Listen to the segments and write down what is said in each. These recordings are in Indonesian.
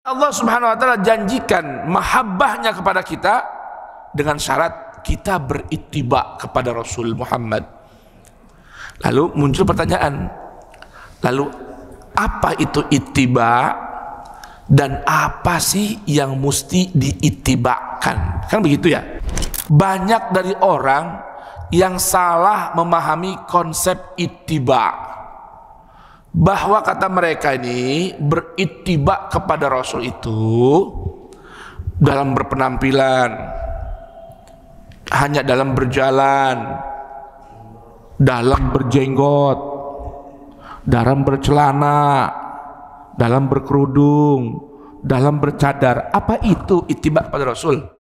Allah Subhanahu wa taala janjikan mahabbahnya kepada kita dengan syarat kita berittiba kepada Rasul Muhammad. Lalu muncul pertanyaan, lalu apa itu ittiba dan apa sih yang mesti diittibakan? Kan begitu ya. Banyak dari orang yang salah memahami konsep ittiba, bahwa kata mereka ini berittiba kepada Rasul itu dalam berpenampilan, hanya dalam berjalan, dalam berjenggot, dalam bercelana, dalam berkerudung, dalam bercadar. Apa itu ittiba pada Rasul?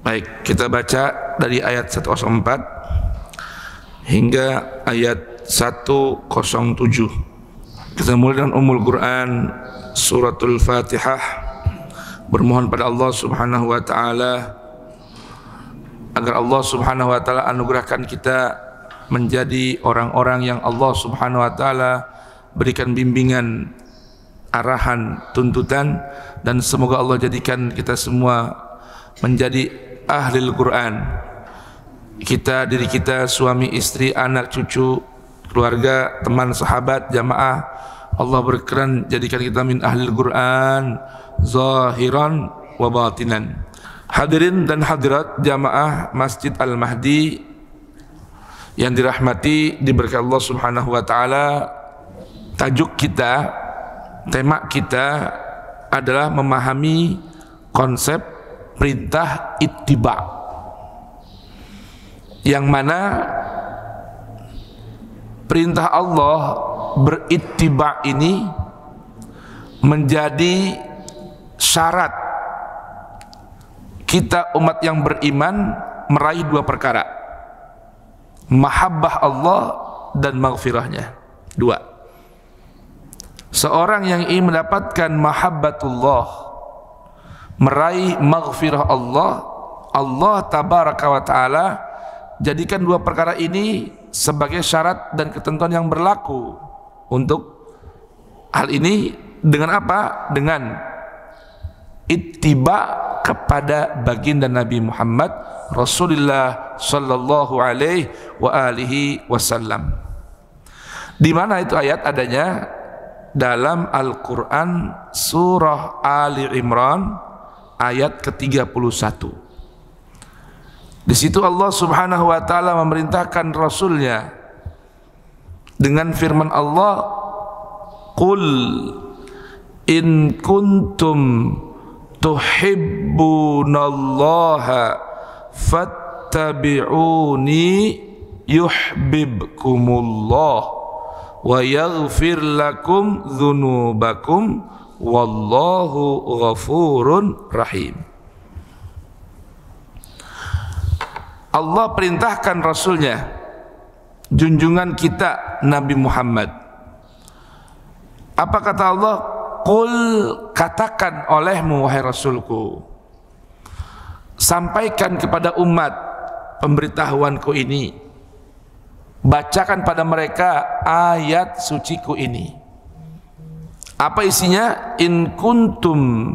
Baik, kita baca dari ayat 104 hingga ayat 107. Kita mulai dengan Ummul Quran, suratul Fatihah. Bermohon pada Allah Subhanahu wa taala agar Allah Subhanahu wa taala anugerahkan kita menjadi orang-orang yang Allah Subhanahu wa taala berikan bimbingan, arahan, tuntutan, dan semoga Allah jadikan kita semua menjadi ahlul Quran. Kita, diri kita, suami, istri, anak, cucu, keluarga, teman, sahabat, jamaah, Allah berkenan jadikan kita min ahlul Quran zahiran wa batinan. Hadirin dan hadirat jamaah Masjid Al-Mahdi yang dirahmati, diberkahi Allah Subhanahu wa taala, tajuk kita, tema kita adalah memahami konsep perintah ittiba, yang mana perintah Allah berittiba ini menjadi syarat kita umat yang beriman meraih dua perkara: mahabbah Allah dan maghfirahnya. Dua. Seorang yang ingin mendapatkan mahabbatullah, meraih maghfirah Allah, Allah tabaraka wa ta'ala jadikan dua perkara ini sebagai syarat dan ketentuan yang berlaku untuk hal ini. Dengan apa? Dengan ittiba kepada baginda Nabi Muhammad Rasulullah sallallahu alaihi wa alihi wasallam. Di mana itu ayat adanya? Dalam Al-Quran surah Ali Imran ayat ke-31. Di situ Allah Subhanahu wa taala memerintahkan Rasulnya dengan firman Allah, "Qul in kuntum tuhibbunallaha fattabi'uni yuhibbukumullah wa yaghfir lakum dzunubakum wallahu ghafurun rahim." Allah perintahkan Rasulnya, junjungan kita Nabi Muhammad. Apa kata Allah? Qul, katakan olehmu wahai Rasulku, sampaikan kepada umat pemberitahuanku ini, bacakan pada mereka ayat suciku ini. Apa isinya? In kuntum,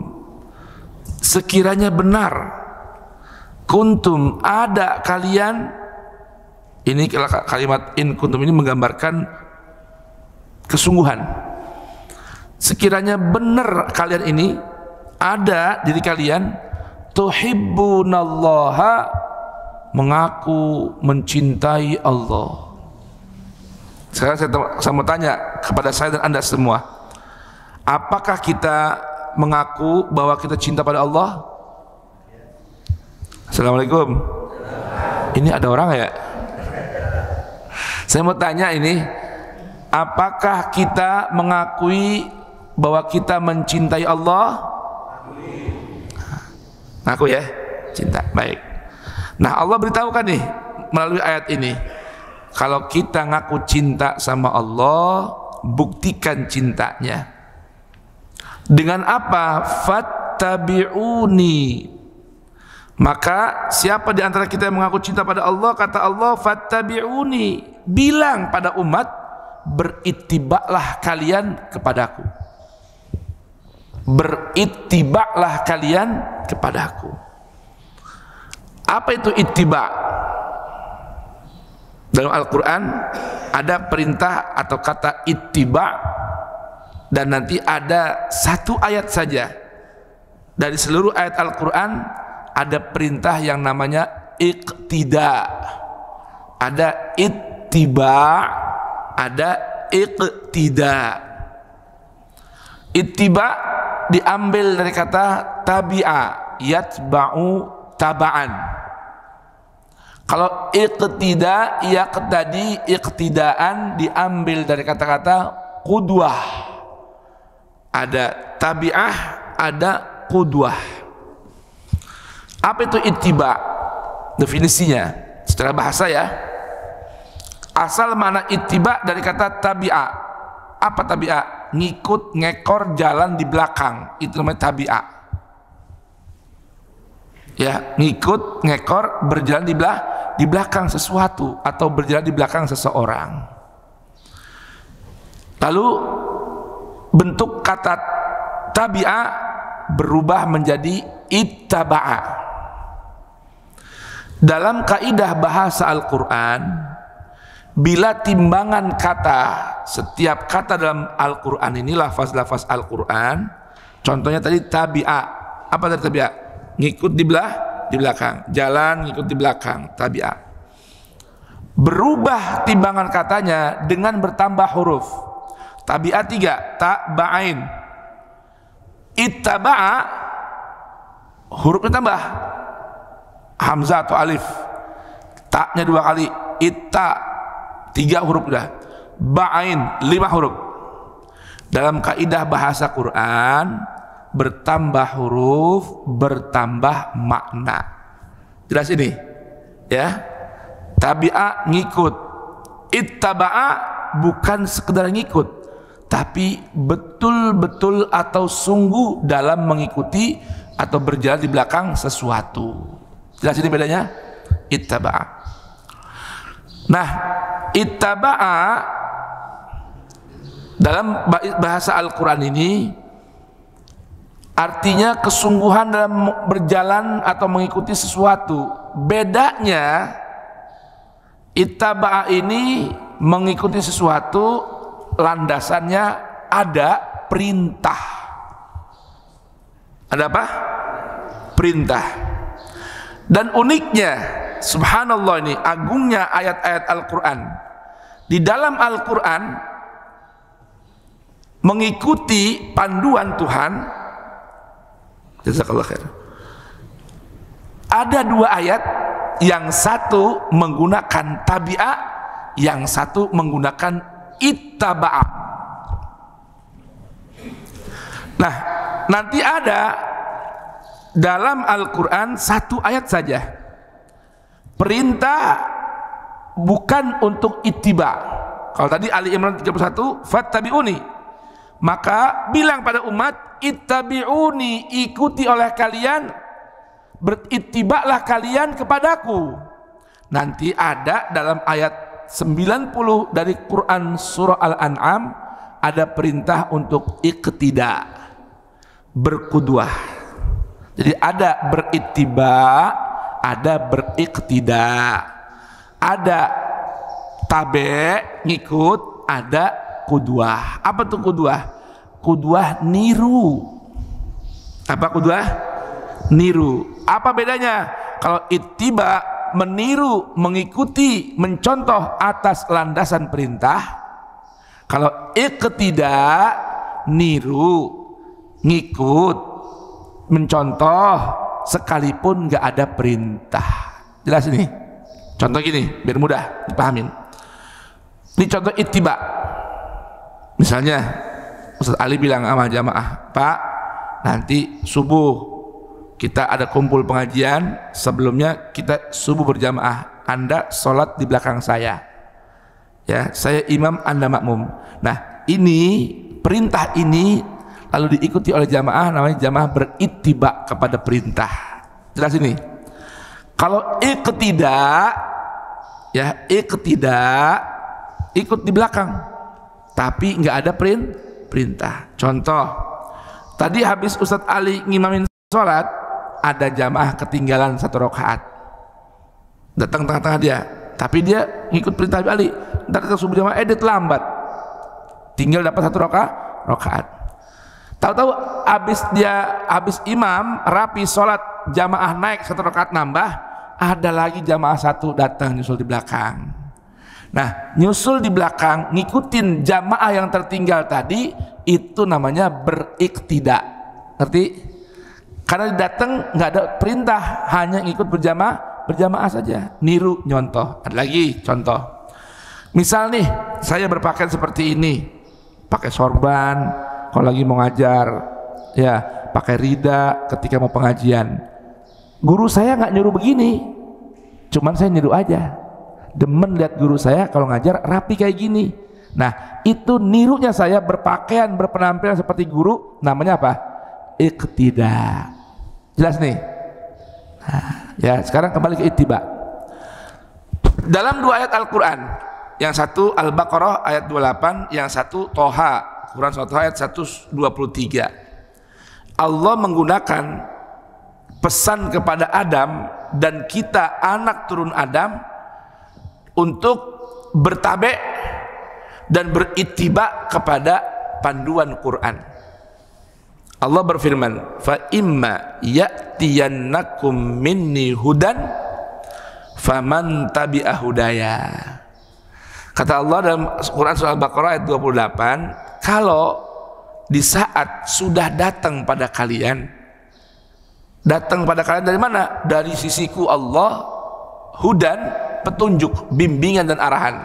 sekiranya benar, kuntum, ada kalian. Ini kalimat in kuntum ini menggambarkan kesungguhan. Sekiranya benar kalian ini, ada diri kalian, tuhibbunallaha, mengaku mencintai Allah. Sekarang saya mau tanya kepada saya dan Anda semua, apakah kita mengaku bahwa kita cinta pada Allah? Assalamualaikum. Ini ada orang ya? Saya mau tanya ini, apakah kita mengakui bahwa kita mencintai Allah? Ngaku ya? Cinta. Baik. Nah, Allah beritahukan nih melalui ayat ini, kalau kita ngaku cinta sama Allah, buktikan cintanya. Dengan apa? Fattabi'uni, Maka siapa di antara kita yang mengaku cinta pada Allah, kata Allah, fattabi'uni, bilang pada umat, berittiba'lah kalian kepadaku. Berittiba'lah kalian kepadaku. Apa itu ittiba'? Dalam Al-Quran ada perintah atau kata ittiba', dan nanti ada satu ayat saja dari seluruh ayat Al-Quran ada perintah yang namanya iqtida. Ada ittiba', ada iqtida. Ittiba' diambil dari kata tabi'a, yatba'u taba'an. Kalau iqtida, yaqtadi, iqtidaan diambil dari kata-kata qudwah. Ada tabi'ah, ada qudwah. Apa itu ittiba? Definisinya secara bahasa ya. Asal makna ittiba dari kata tabi'a. Apa tabi'a? Ngikut, ngekor, jalan di belakang. Itu namanya tabi'a. Ya, ngikut, ngekor, berjalan di belakang sesuatu atau berjalan di belakang seseorang. Lalu bentuk kata tabi'a berubah menjadi ittaba'a. Dalam kaidah bahasa Al-Quran, bila timbangan kata, setiap kata dalam Al-Quran ini lafaz-lafaz Al-Quran, contohnya tadi tabi'a. Apa tadi tabi'a? Ngikut di belakang, jalan ngikut di belakang, tabi'a. Berubah timbangan katanya dengan bertambah huruf. Tabi'a 3, ta, ba'ain. Ittaba'a, hurufnya tambah, hamzah atau alif, taknya 2 kali, itta 3 huruf udah, ba'ain 5 huruf. Dalam kaidah bahasa Quran, bertambah huruf bertambah makna. Jelas ini ya. Tabi'a ngikut, ittaba'a bukan sekedar ngikut, tapi betul-betul atau sungguh dalam mengikuti atau berjalan di belakang sesuatu. Jelas ini bedanya? Ittaba'a. Nah, ittaba'a dalam bahasa Al-Quran ini artinya kesungguhan dalam berjalan atau mengikuti sesuatu. Bedanya, ittaba'a ini mengikuti sesuatu, landasannya ada perintah. Ada apa? Perintah. Dan uniknya, subhanallah, ini agungnya ayat-ayat Al-Quran. Di dalam Al-Quran mengikuti panduan Tuhan. Jazakallah khair. Ada 2 ayat, yang satu menggunakan tabi'a, yang satu menggunakan ittaba'a. Nah, nanti ada dalam Al-Quran 1 ayat saja perintah bukan untuk ittiba. Kalau tadi Ali Imran 31, fattabi'uni, maka bilang pada umat, ittabi'uni, ikuti oleh kalian, berittiba'lah kalian kepadaku. Nanti ada dalam ayat 90 dari Quran surah Al-An'am, ada perintah untuk iqtida, berqudwah. Jadi ada berittiba, ada beriqtida, ada tabe, ngikut, ada qudwah. Apa tuh qudwah? Qudwah niru. Apa qudwah? Niru. Apa bedanya? Kalau ittiba meniru, mengikuti, mencontoh atas landasan perintah. Kalau iqtida niru, ngikut, mencontoh sekalipun nggak ada perintah. Jelas ini? Contoh gini biar mudah dipahamin. Ini contoh ittiba. Misalnya Ustaz Ali bilang sama jamaah, Pak, nanti subuh kita ada kumpul pengajian, sebelumnya kita subuh berjamaah, Anda sholat di belakang saya, ya, saya imam, Anda makmum. Nah, ini perintah ini lalu diikuti oleh jamaah, namanya jamaah berittiba kepada perintah. Jelas ini? Kalau iqtidak, ya iqtidak, ikut di belakang, tapi nggak ada perintah. Contoh, tadi habis Ustadz Ali ngimamin sholat, ada jamaah ketinggalan 1 rakaat, datang tengah-tengah dia, tapi dia ngikut perintah Habib Ali, ntar kita subuh jamaah, dia terlambat, tinggal dapat 1 rakaat. Tahu-tahu habis imam rapi sholat, jamaah naik 1 rakaat nambah, ada lagi jamaah 1 datang nyusul di belakang. Nah, nyusul di belakang ngikutin jamaah yang tertinggal tadi, itu namanya beriktidak. Ngerti? Karena datang nggak ada perintah, hanya ngikut berjamaah saja, niru, nyontoh. Ada lagi contoh, misal nih saya berpakaian seperti ini, pakai sorban kalau lagi mau ngajar, ya pakai rida ketika mau pengajian. Guru saya nggak nyuruh begini, cuman saya niru aja, demen lihat guru saya kalau ngajar rapi kayak gini. Nah, itu nirunya saya berpakaian, berpenampilan seperti guru, namanya apa? Iqtidak. Jelas nih? Nah, ya sekarang kembali ke ittiba. Dalam 2 ayat Al-Quran, yang satu Al-Baqarah ayat 28, yang satu Toha, Quran Surat Toha ayat 123, Allah menggunakan pesan kepada Adam dan kita anak turun Adam untuk bertabe dan berittiba kepada panduan Quran. Allah berfirman, fa imma ya'tiyannakum minni hudan faman tabi'a hudaya. Kata Allah dalam Quran surah Al-Baqarah ayat 28, kalau di saat sudah datang pada kalian dari mana? Dari sisiku Allah, hudan, petunjuk, bimbingan dan arahan.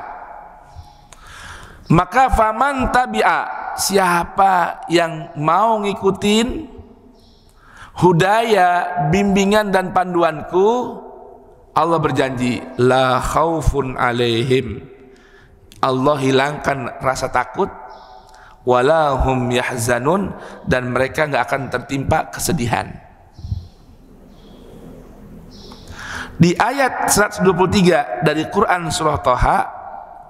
Maka faman tabi'a, siapa yang mau ngikutin hudaya, bimbingan dan panduanku, Allah berjanji la khaufun alaihim, Allah hilangkan rasa takut, wala hum yahzanun, dan mereka nggak akan tertimpa kesedihan. Di ayat 123 dari Quran surah Toha,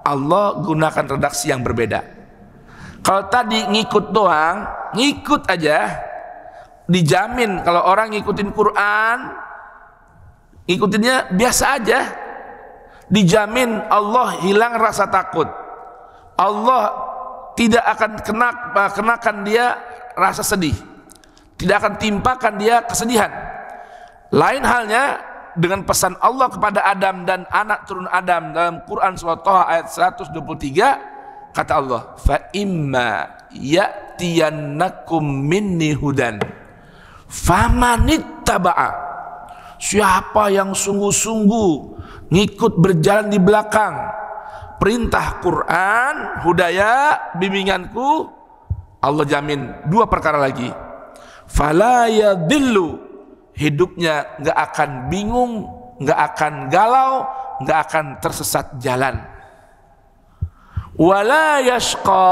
Allah gunakan redaksi yang berbeda. Kalau tadi ngikut doang, ngikut aja, dijamin kalau orang ngikutin Quran, ngikutinnya biasa aja, dijamin Allah hilang rasa takut, Allah tidak akan kenakan dia rasa sedih, tidak akan timpakan dia kesedihan. Lain halnya dengan pesan Allah kepada Adam dan anak turun Adam dalam Quran surah Toha ayat 123, kata Allah, fa imma ya'tiyannakum minni hudan famanittaba'a, siapa yang sungguh-sungguh ngikut berjalan di belakang perintah Quran, hudaya, bimbinganku, Allah jamin 2 perkara lagi, fala yadillu, hidupnya nggak akan bingung, nggak akan galau, nggak akan tersesat jalan, wala yashqa,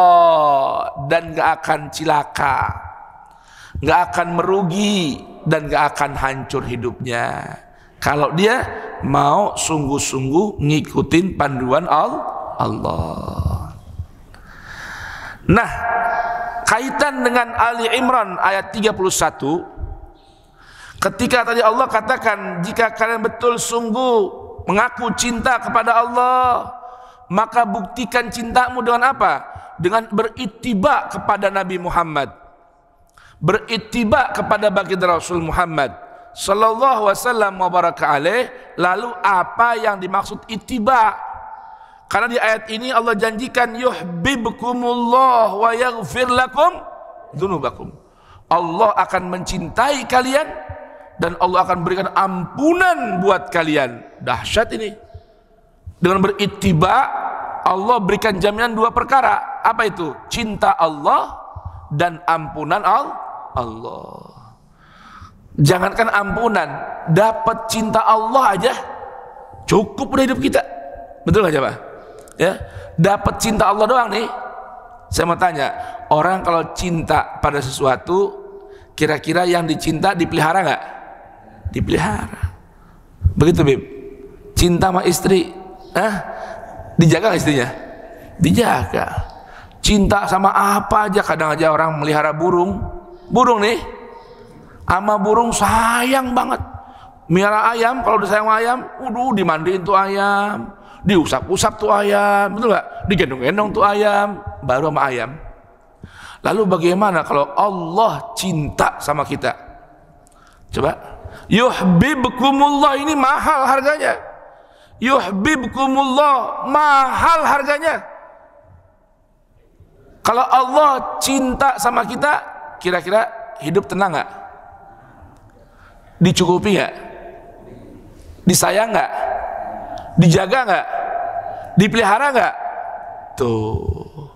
dan nggak akan cilaka, nggak akan merugi, dan nggak akan hancur hidupnya kalau dia mau sungguh-sungguh ngikutin panduan Allah. Nah, kaitan dengan Ali Imran ayat 31, ketika tadi Allah katakan, jika kalian betul sungguh mengaku cinta kepada Allah, maka buktikan cintamu dengan apa? Dengan berittiba kepada Nabi Muhammad, berittiba kepada baginda Rasul Muhammad sallallahu wasallam wa baraka alaih. Lalu apa yang dimaksud ittiba? Karena di ayat ini Allah janjikan yuhibbukumullah wa yaghfir lakum dzunubakum, Allah akan mencintai kalian dan Allah akan berikan ampunan buat kalian. Dahsyat ini. Dengan berittiba, Allah berikan jaminan 2 perkara. Apa itu? Cinta Allah dan ampunan Allah. Jangankan ampunan, dapat cinta Allah aja cukup udah hidup kita. Betul nggak Pak? Ya, dapat cinta Allah doang nih. Saya mau tanya, orang kalau cinta pada sesuatu, kira-kira yang dicinta dipelihara nggak? Dipelihara. Begitu Bib. Cinta sama istri, dijaga istrinya? Dijaga. Cinta sama apa aja, kadang aja orang melihara burung nih, sama burung sayang banget. Melihara ayam, kalau udah sayang ayam, dimandiin tuh ayam, diusap-usap tuh ayam, betul gak? Digendong-gendong tuh ayam, baru sama ayam. Lalu bagaimana kalau Allah cinta sama kita? Coba, yuhibbukumullah, ini mahal harganya. Yuhibbukumullah, mahal harganya. Kalau Allah cinta sama kita, kira-kira hidup tenang gak? Dicukupi gak? Disayang gak? Dijaga gak? Dipelihara gak? Tuh,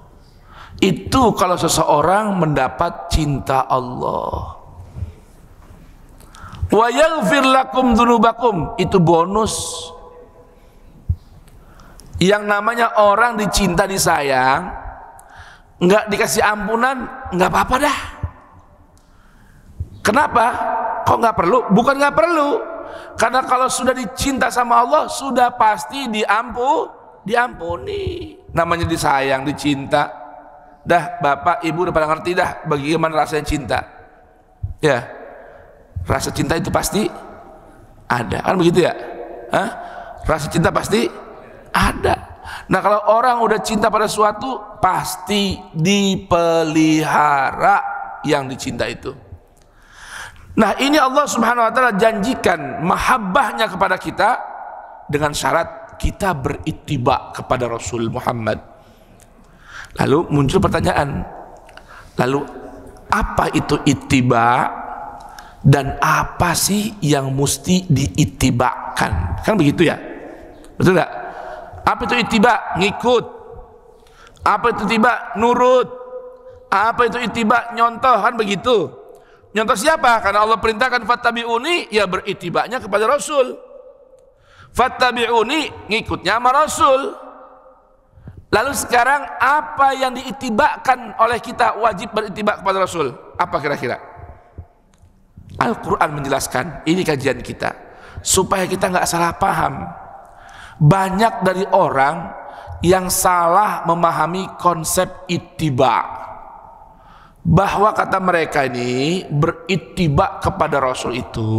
itu kalau seseorang mendapat cinta Allah. Wa yaghfir lakum dzunubakum, itu bonus. Yang namanya orang dicinta, disayang, nggak dikasih ampunan, nggak apa-apa dah. Kenapa? Kok nggak perlu? Bukan nggak perlu, karena kalau sudah dicinta sama Allah, sudah pasti diampuni. Namanya disayang, dicinta. Dah, bapak, ibu udah pada ngerti dah bagaimana rasanya cinta. Ya, rasa cinta itu pasti ada, kan begitu ya? Rasa cinta pasti ada. Nah, kalau orang udah cinta pada suatu, pasti dipelihara yang dicinta itu. Nah, ini Allah Subhanahu wa taala janjikan mahabbahnya kepada kita dengan syarat kita berittiba kepada Rasul Muhammad. Lalu muncul pertanyaan, lalu apa itu ittiba dan apa sih yang mesti diittibakan? Kan begitu ya? Betul nggak? Apa itu ittiba? Ngikut. Apa itu ittiba? Nurut. Apa itu ittiba? Nyontoh, kan begitu. Nyontoh siapa? Karena Allah perintahkan fattabi'uni, ya berittibanya kepada Rasul. Fattabi'uni, ngikutnya sama Rasul. Lalu sekarang apa yang diittibakan oleh kita, wajib berittiba kepada Rasul? Apa kira-kira? Al-Quran menjelaskan, ini kajian kita, supaya kita nggak salah paham. Banyak dari orang yang salah memahami konsep ittiba, bahwa kata mereka ini berittiba kepada Rasul itu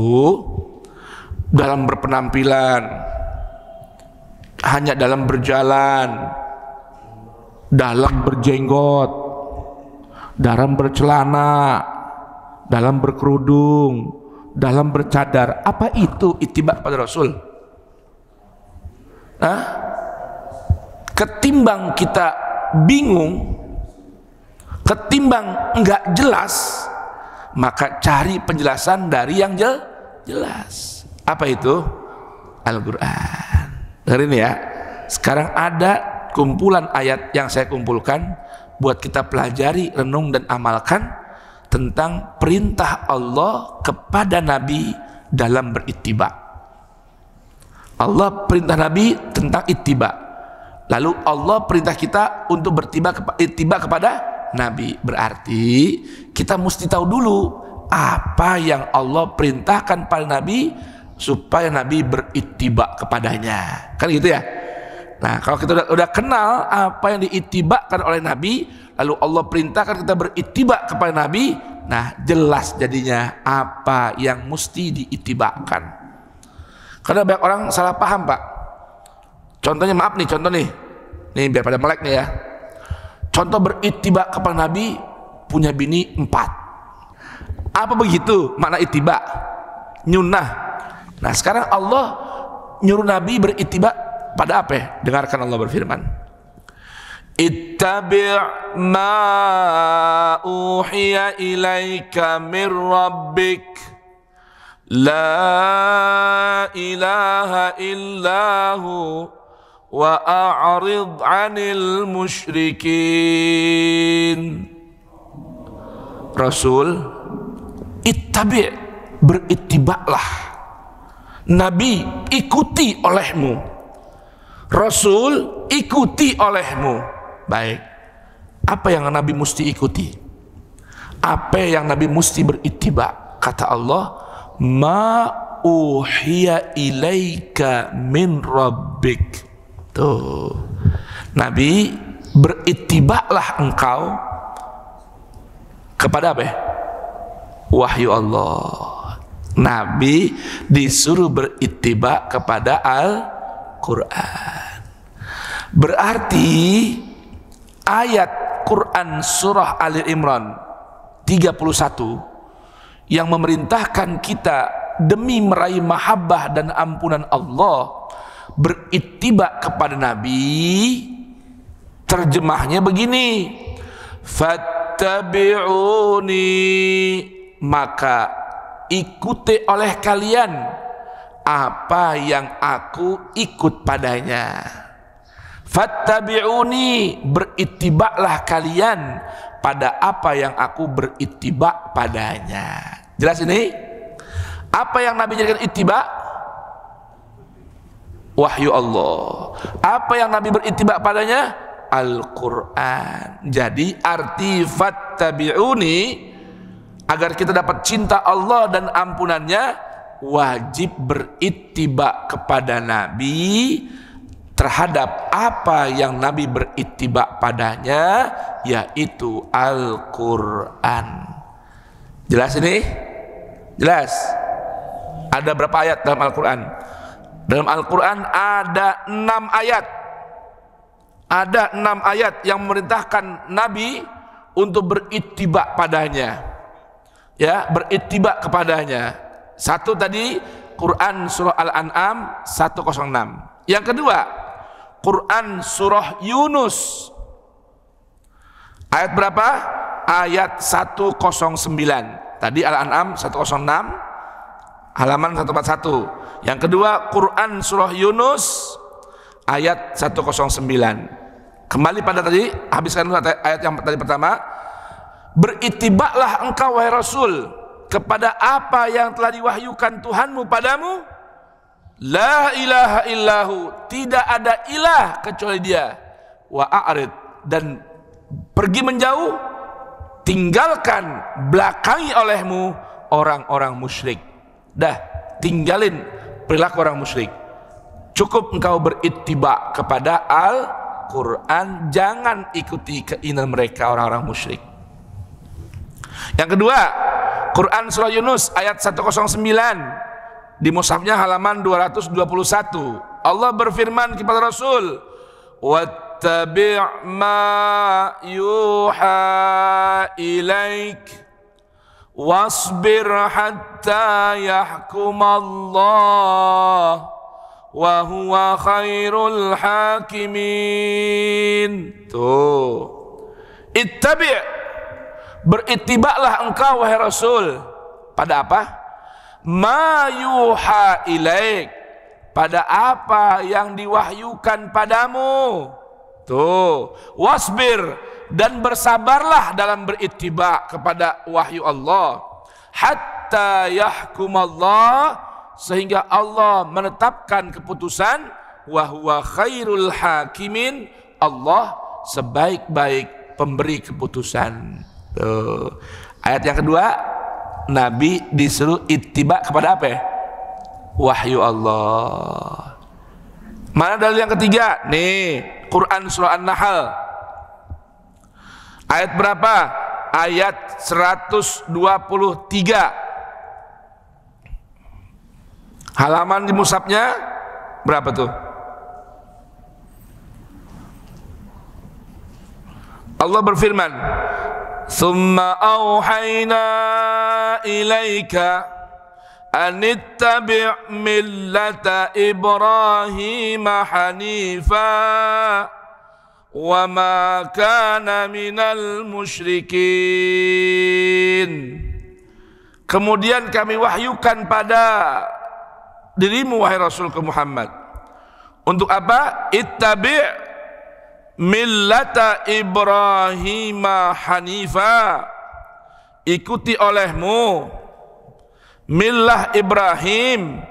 dalam berpenampilan, hanya dalam berjalan, dalam berjenggot, dalam bercelana, dalam berkerudung, dalam bercadar. Apa itu ittiba pada Rasul? Ketimbang kita bingung, ketimbang enggak jelas, maka cari penjelasan dari yang jelas. Apa itu? Al-Quran. Dengerin ya. Sekarang ada kumpulan ayat yang saya kumpulkan buat kita pelajari, renung dan amalkan tentang perintah Allah kepada Nabi dalam berittiba. Allah perintah Nabi tentang ittiba, lalu Allah perintah kita untuk ittiba kepada Nabi. Berarti kita mesti tahu dulu apa yang Allah perintahkan pada Nabi supaya Nabi berittiba kepadanya, kan gitu ya. Nah, kalau kita udah kenal apa yang diittibakan oleh Nabi, lalu Allah perintahkan kita berittiba kepada Nabi, nah jelas jadinya apa yang mesti diittibakan. Karena banyak orang salah paham, Pak. Contohnya, maaf nih, contoh nih biar pada melek nih ya. Contoh berittiba kepada Nabi, punya bini 4. Apa begitu makna ittiba? Nyunah. Nah, sekarang Allah nyuruh Nabi berittiba pada apa ya? Dengarkan Allah berfirman, ittabi' ma uhiya ilaika mir rabbik la ilaha illahu wa a'rid 'anil musyrikin. Rasul, ittabi', berittibalah. Nabi, ikuti olehmu. Rasul, ikuti olehmu. Baik, apa yang Nabi mesti ikuti? Apa yang Nabi mesti berittiba? Kata Allah, ma uhiya ilaika min rabbik. Tuh, Nabi, beritibaklah engkau kepada apa ya? Wahyu Allah. Nabi disuruh beritibak kepada Al-Quran. Berarti ayat Quran surah Ali Imran 31 yang memerintahkan kita demi meraih mahabbah dan ampunan Allah beritibak kepada Nabi, terjemahnya begini: fattabi'uni, maka ikuti oleh kalian apa yang aku ikut padanya. Fattabi'uni, beritibaklah kalian pada apa yang aku beritibak padanya. Jelas ini? Apa yang Nabi jadikan itibak? Wahyu Allah. Apa yang Nabi beritibak padanya? Al-Quran. Jadi arti fattabi'uni, agar kita dapat cinta Allah dan ampunannya, wajib beritibak kepada Nabi terhadap apa yang Nabi beritibak padanya, yaitu Al-Quran. Jelas ini? Jelas? Ada berapa ayat dalam Al-Quran? Dalam Al-Quran ada 6 ayat. Ada 6 ayat yang memerintahkan Nabi untuk beritibak padanya, ya, beritibak kepadanya. Satu tadi Quran surah Al-An'am 106. Yang kedua Quran surah Yunus ayat berapa? Ayat 109. Tadi Al-An'am 106, halaman 141. Yang kedua Quran surah Yunus ayat 109. Kembali pada tadi, habiskan ayat yang tadi pertama. Beritibaklah engkau wahai Rasul kepada apa yang telah diwahyukan Tuhanmu padamu. La ilaha illahu, tidak ada ilah kecuali Dia. Wa a'rid, dan pergi menjauh, tinggalkan, belakangi olehmu orang-orang musyrik. Dah, tinggalin perilaku orang musyrik. Cukup engkau beritibak kepada Al-Quran, jangan ikuti keinginan mereka orang-orang musyrik. Yang kedua, Quran surah Yunus ayat 109. Di mushafnya halaman 221. Allah berfirman kepada Rasul, wattabi' ma yuha ilaik wasbir hatta yahkum Allah wa huwa khairul hakimin. Tuh, ittabi', beritibaklah engkau wahai Rasul pada apa? Ma yuha ilaik, pada apa yang diwahyukan padamu. Tuh, wasbir, dan bersabarlah dalam beritibak kepada wahyu Allah, hatta yahkum Allah, sehingga Allah menetapkan keputusan, wa huwa khairul hakimin, Allah sebaik-baik pemberi keputusan. Tuh. Ayat yang kedua, Nabi disuruh ittiba kepada apa ya? Wahyu Allah. Mana dalil yang ketiga? Nih, Quran surah An-Nahl ayat berapa? Ayat 123. Halaman di mushafnya berapa tuh? Allah berfirman, "Tsumma auhayna ilaika an ittabi' millata Ibrahim hanifa wa ma kana minal musyrikin." Kemudian kami wahyukan pada dirimu wahai Rasulku Muhammad, untuk apa? Ittabi' millata Ibrahim hanifa, ikuti olehmu millah Ibrahim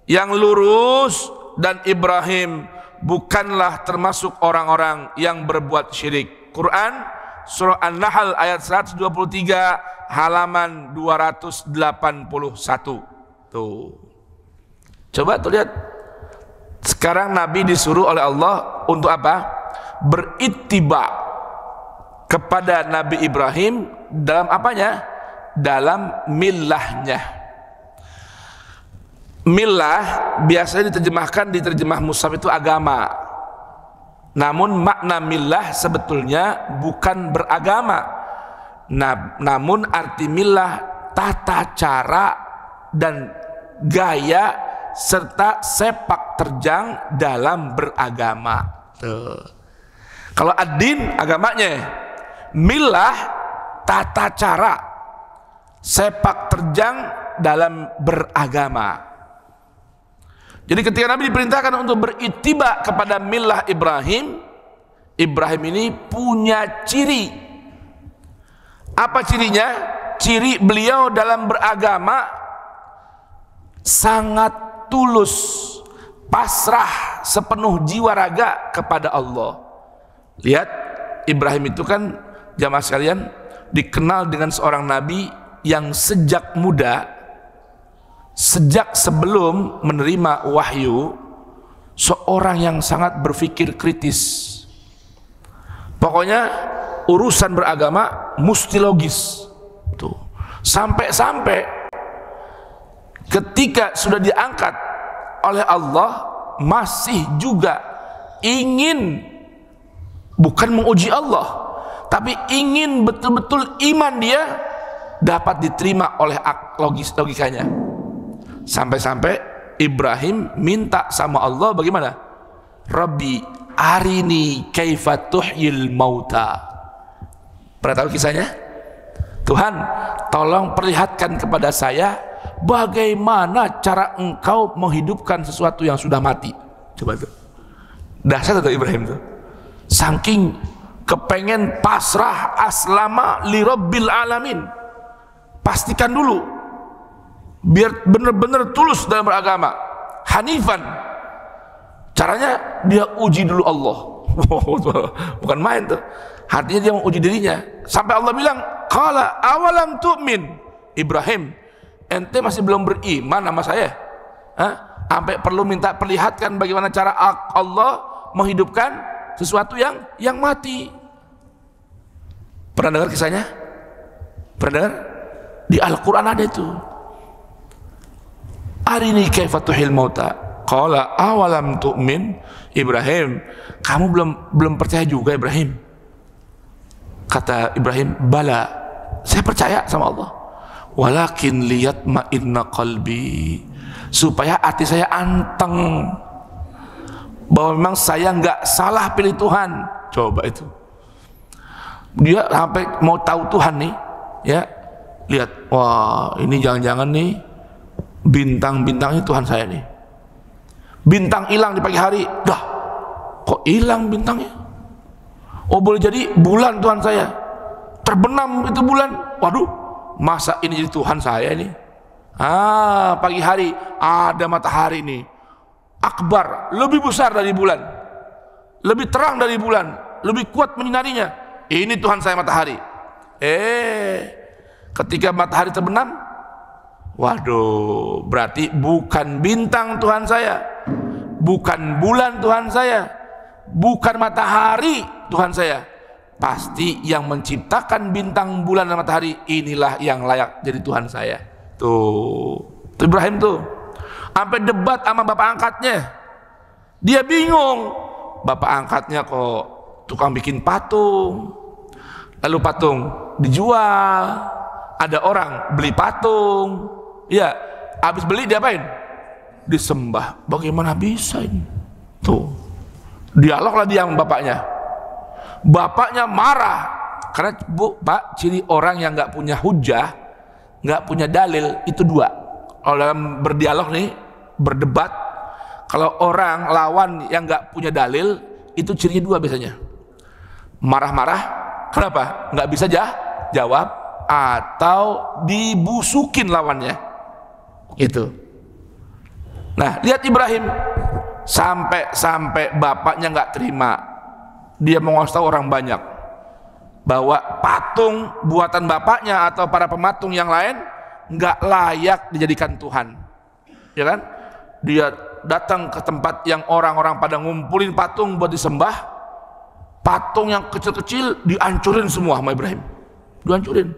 yang lurus, dan Ibrahim bukanlah termasuk orang-orang yang berbuat syirik. Quran surah An-Nahl ayat 123 halaman 281. Tuh. Coba tuh lihat. Sekarang Nabi disuruh oleh Allah untuk apa? Berittiba kepada Nabi Ibrahim dalam apanya? Dalam millahnya. Millah biasanya diterjemah mushaf itu agama. Namun makna millah sebetulnya bukan beragama. Namun arti millah tata cara dan gaya serta sepak terjang dalam beragama. Tuh. Kalau ad-din agamanya, millah tata cara sepak terjang dalam beragama. Jadi ketika Nabi diperintahkan untuk berittiba kepada millah Ibrahim, Ibrahim ini punya ciri. Apa cirinya? Ciri beliau dalam beragama sangat tulus, pasrah sepenuh jiwa raga kepada Allah. Lihat, Ibrahim itu kan jamaah sekalian dikenal dengan seorang nabi yang sejak muda, sejak sebelum menerima wahyu, seorang yang sangat berpikir kritis. Pokoknya urusan beragama mesti logis. Tuh. Sampai-sampai ketika sudah diangkat oleh Allah, masih juga ingin bukan menguji Allah, tapi ingin betul-betul iman dia dapat diterima oleh logikanya. Sampai-sampai Ibrahim minta sama Allah bagaimana? Rabbi arini kaifa tuhyil mauta. Pernah tahu kisahnya? Tuhan, tolong perlihatkan kepada saya bagaimana cara engkau menghidupkan sesuatu yang sudah mati. Coba tuh, dahsyat tuh Ibrahim tuh, saking kepengen pasrah aslama li rabbil alamin. Pastikan dulu biar benar-benar tulus dalam beragama, hanifan. Caranya dia uji dulu Allah. Bukan main tuh, artinya dia mau uji dirinya. Sampai Allah bilang, qala awalam tu'min. Ibrahim, ente masih belum beriman sama saya? Hah? Sampai perlu minta perlihatkan bagaimana cara Allah menghidupkan sesuatu yang mati. Pernah dengar kisahnya? Pernah dengar? Di Al-Quran ada itu. Arini kaifa tuhil mauta. Qala awalam tu'min. Ibrahim, kamu belum percaya juga Ibrahim? Kata Ibrahim, bala, saya percaya sama Allah. Walakin liyatma'inna qalbi, supaya hati saya anteng bahwa memang saya nggak salah pilih Tuhan. Coba itu, dia sampai mau tahu Tuhan nih, ya lihat, wah ini jangan-jangan nih bintang-bintangnya Tuhan saya nih. Bintang hilang di pagi hari, dah kok hilang bintangnya? Oh boleh jadi bulan Tuhan saya, terbenam itu bulan. Waduh, masa ini jadi Tuhan saya nih? Pagi hari ada matahari nih, akbar, lebih besar dari bulan, lebih terang dari bulan, lebih kuat menyinarinya. Ini Tuhan saya matahari. Ketika matahari terbenam, waduh, berarti bukan bintang Tuhan saya, bukan bulan Tuhan saya, bukan matahari Tuhan saya. Pasti yang menciptakan bintang, bulan dan matahari inilah yang layak jadi Tuhan saya. Tuh Ibrahim tuh sampai debat sama bapak angkatnya. Dia bingung, bapak angkatnya kok tukang bikin patung, lalu patung dijual, ada orang beli patung, ya habis beli diapain? Disembah. Bagaimana bisa ini? Tuh dialog lah dia sama bapaknya. Bapaknya marah karena Pak, ciri orang yang nggak punya hujah, nggak punya dalil itu dua. Kalau dalam berdialog nih, berdebat, kalau orang lawan yang nggak punya dalil itu cirinya dua biasanya. Marah-marah, kenapa? Nggak bisa jawab, atau dibusukin lawannya. Itu. Nah, lihat Ibrahim, sampai bapaknya nggak terima. Dia mau ngasih tahu orang banyak bahwa patung buatan bapaknya atau para pematung yang lain nggak layak dijadikan Tuhan, ya kan? dia datang ke tempat yang orang-orang pada ngumpulin patung buat disembah. Patung yang kecil-kecil dihancurin semua sama Ibrahim, dihancurin,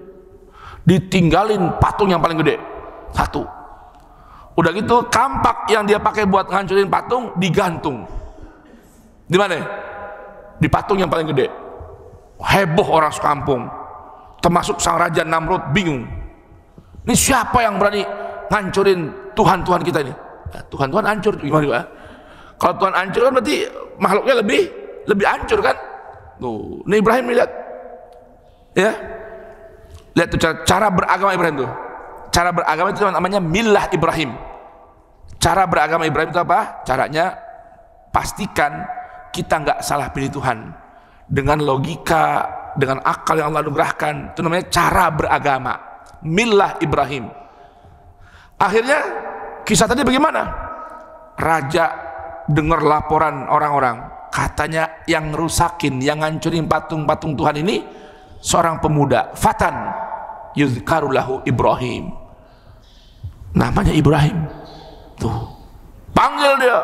ditinggalin patung yang paling gede satu. Udah gitu kampak yang dia pakai buat ngancurin patung digantung di mana? Di patung yang paling gede. Heboh orang sekampung, termasuk sang raja Namrud bingung. Ini siapa yang berani ngancurin Tuhan-Tuhan kita ini? Ya, Tuhan-Tuhan hancur gimana juga? Kalau Tuhan hancur kan berarti makhluknya lebih hancur kan? Tuh, ini Ibrahim lihat, ya, lihat tuh cara beragama Ibrahim tuh. Cara beragama itu namanya millah Ibrahim. Cara beragama Ibrahim itu apa? Caranya pastikan kita nggak salah pilih Tuhan dengan logika, dengan akal yang Allah anugerahkan. Itu namanya cara beragama, millah Ibrahim. Akhirnya kisah tadi bagaimana? Raja dengar laporan orang-orang, katanya yang rusakin, yang ngancurin patung-patung Tuhan ini seorang pemuda, fatan yuzkarulahu Ibrahim, namanya Ibrahim. Tuh, panggil dia,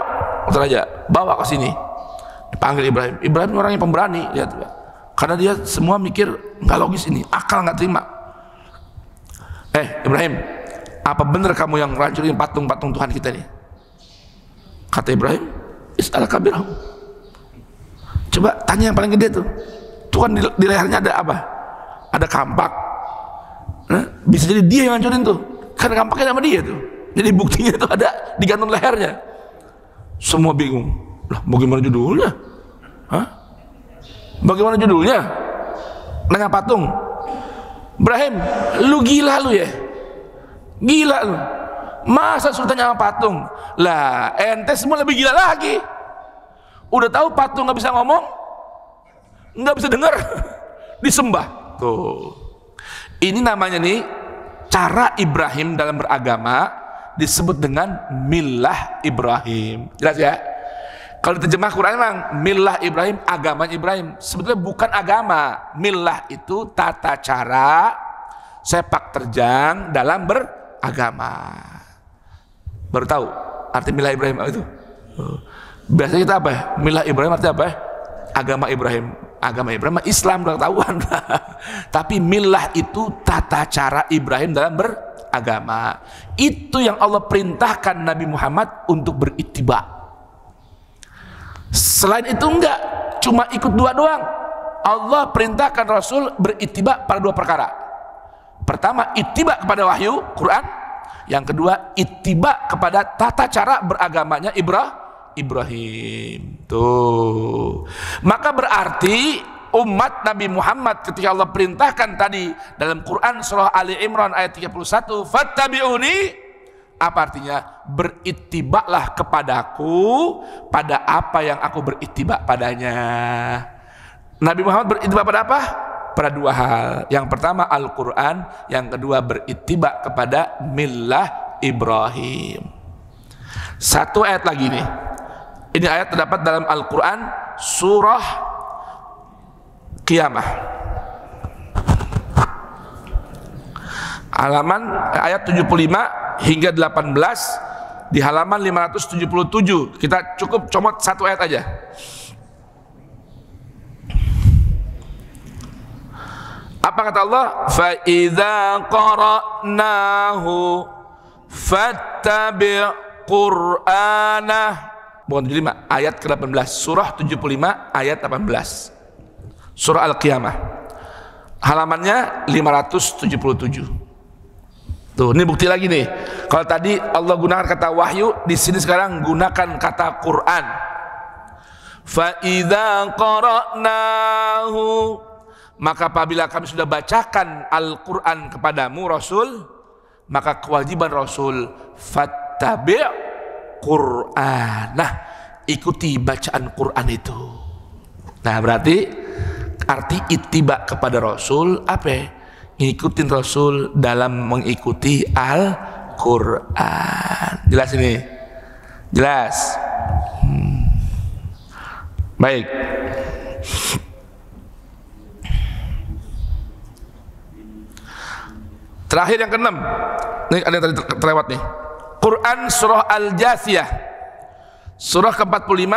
raja, bawa ke sini. Dipanggil Ibrahim. Ibrahim orang yang pemberani, lihat, karena dia semua mikir nggak logis ini, akal nggak terima. Ibrahim, apa benar kamu yang rancurin patung-patung Tuhan kita ini? Kata Ibrahim, is'al kabirahum. Coba tanya yang paling gede tuh. Tuhan di lehernya ada apa? Ada kampak. Nah, bisa jadi dia yang hancurin tuh, karena kampaknya sama dia tuh. Jadi buktinya itu ada digantung lehernya. Semua bingung. Lah, bagaimana judulnya? Hah? Bagaimana judulnya? Nanya patung. Ibrahim, lu gila lu ya? Gila lu. Masa suruh tanya sama patung? Lah, ente semua lebih gila lagi. Udah tahu patung nggak bisa ngomong, nggak bisa dengar, disembah. Tuh, ini namanya nih cara Ibrahim dalam beragama, disebut dengan millah Ibrahim. Jelas ya? Kalau diterjemah Quran memang millah Ibrahim, agama Ibrahim. Sebetulnya bukan agama. Millah itu tata cara, sepak terjang dalam beragama. Baru tahu arti millah Ibrahim itu? Biasanya kita apa? Millah Ibrahim artinya apa? Agama Ibrahim. Agama Ibrahim Islam, udah ketahuan. Tapi millah itu tata cara Ibrahim dalam beragama. Itu yang Allah perintahkan Nabi Muhammad untuk berittiba. Selain itu enggak, cuma ikut dua doang. Allah perintahkan Rasul berittiba pada dua perkara. Pertama, ittiba kepada wahyu Quran. Yang kedua, ittiba kepada tata cara beragamanya Ibrahim. Tuh. Maka berarti umat Nabi Muhammad ketika Allah perintahkan tadi dalam Quran surah Ali Imran ayat 31, fattabi'uni, apa artinya? Berittibalah kepadaku pada apa yang aku berittiba padanya. Nabi Muhammad berittiba pada apa? Pada dua hal. Yang pertama Al-Quran, yang kedua berittiba kepada millah Ibrahim. Satu ayat lagi nih. Ini ayat terdapat dalam Al-Quran surah Qiyamah, halaman ayat 75 hingga 18 di halaman 577. Kita cukup comot satu ayat aja. Apa kata Allah? Fa idza qara'nahu fattabi' qur'anah. Bukan 75, ayat ke-18, surah 75 ayat 18, surah Al-Qiyamah, halamannya 577. Tuh, ini bukti lagi nih. Kalau tadi Allah gunakan kata wahyu, di sini sekarang gunakan kata Quran. Fa idza qara'nahu, maka apabila kami sudah bacakan Al-Quran kepadamu Rasul, maka kewajiban Rasul fattabi' Quran. Nah, ikuti bacaan Quran itu. Nah, berarti arti ittiba kepada Rasul apa? Ngikutin Rasul dalam mengikuti Al-Quran. Jelas ini? Jelas? Baik. Terakhir yang keenam. Ini ada yang tadi terlewat nih. Quran surah Al-Jathiyah, surah ke-45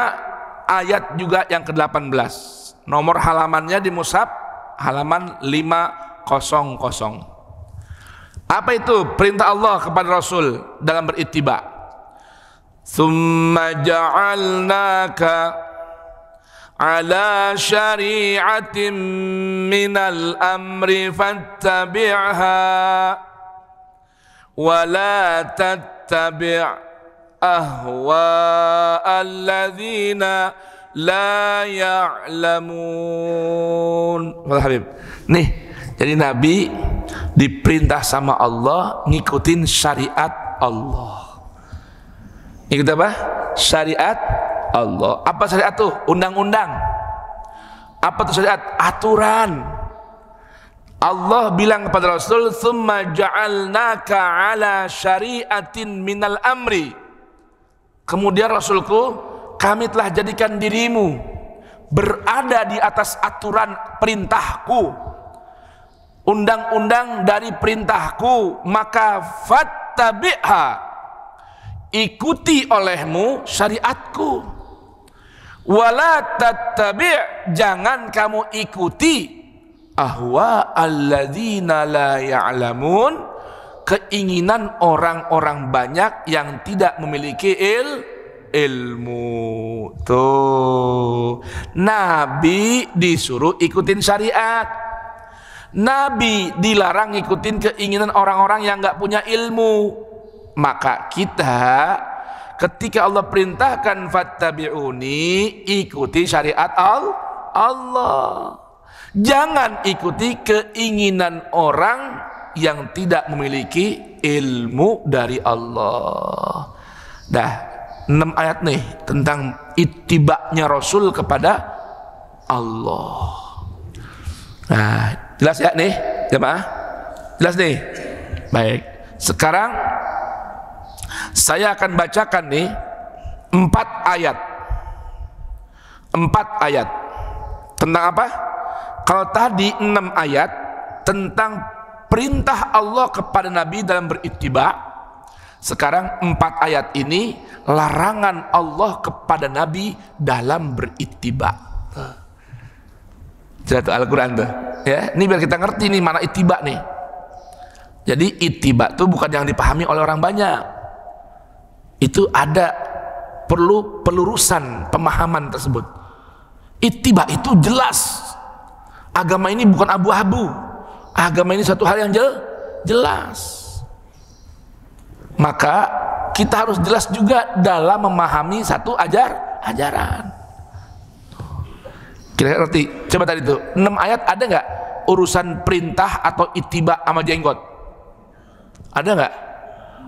ayat juga yang ke-18. Nomor halamannya di mushaf halaman 500. Apa itu perintah Allah kepada Rasul dalam berittiba? Tsumma ja'alnaka ala syari'atin minal amri fattabi'ha wa la tattabi' ahwa'al ladzina la ya'lamun. Habib. Nih, jadi Nabi diperintah sama Allah ngikutin syariat Allah. Ikut apa? Syariat Allah. Apa syariat tuh? Undang-undang. Apa tuh syariat? Aturan. Allah bilang kepada Rasul, "Tsumma ja'alnaka 'ala syari'atin minal amri." Kemudian Rasulku, kami telah jadikan dirimu berada di atas aturan perintahku, undang-undang dari perintahku, maka fattabi'ha, ikuti olehmu syariatku. Wala tattabi', jangan kamu ikuti ahwa alladzina la ya'lamun, keinginan orang-orang banyak yang tidak memiliki ilmu. Tuh, Nabi disuruh ikutin syariat, Nabi dilarang ikutin keinginan orang-orang yang nggak punya ilmu. Maka kita ketika Allah perintahkan fattabi'uni, ikuti syariat Allah. Jangan ikuti keinginan orang yang tidak memiliki ilmu dari Allah. Dah 6 ayat nih tentang ittiba'nya Rasul kepada Allah. Nah, jelas ya nih jemaah? Jelas nih? Baik, sekarang saya akan bacakan nih 4 ayat. 4 ayat tentang apa? Kalau tadi 6 ayat tentang perintah Allah kepada Nabi dalam berittiba, sekarang 4 ayat ini larangan Allah kepada Nabi dalam berittiba. Jelas tuh Al-Quran tuh ya. Ini biar kita ngerti nih mana ittiba nih. Jadi ittiba tuh bukan yang dipahami oleh orang banyak. Itu ada perlu pelurusan pemahaman tersebut. Ittiba itu jelas. Agama ini bukan abu-abu. Agama ini satu hal yang jelas. Maka kita harus jelas juga dalam memahami satu ajaran. Kira-kira ngerti? Coba tadi itu 6 ayat ada nggak urusan perintah atau ittiba sama jenggot? Ada nggak?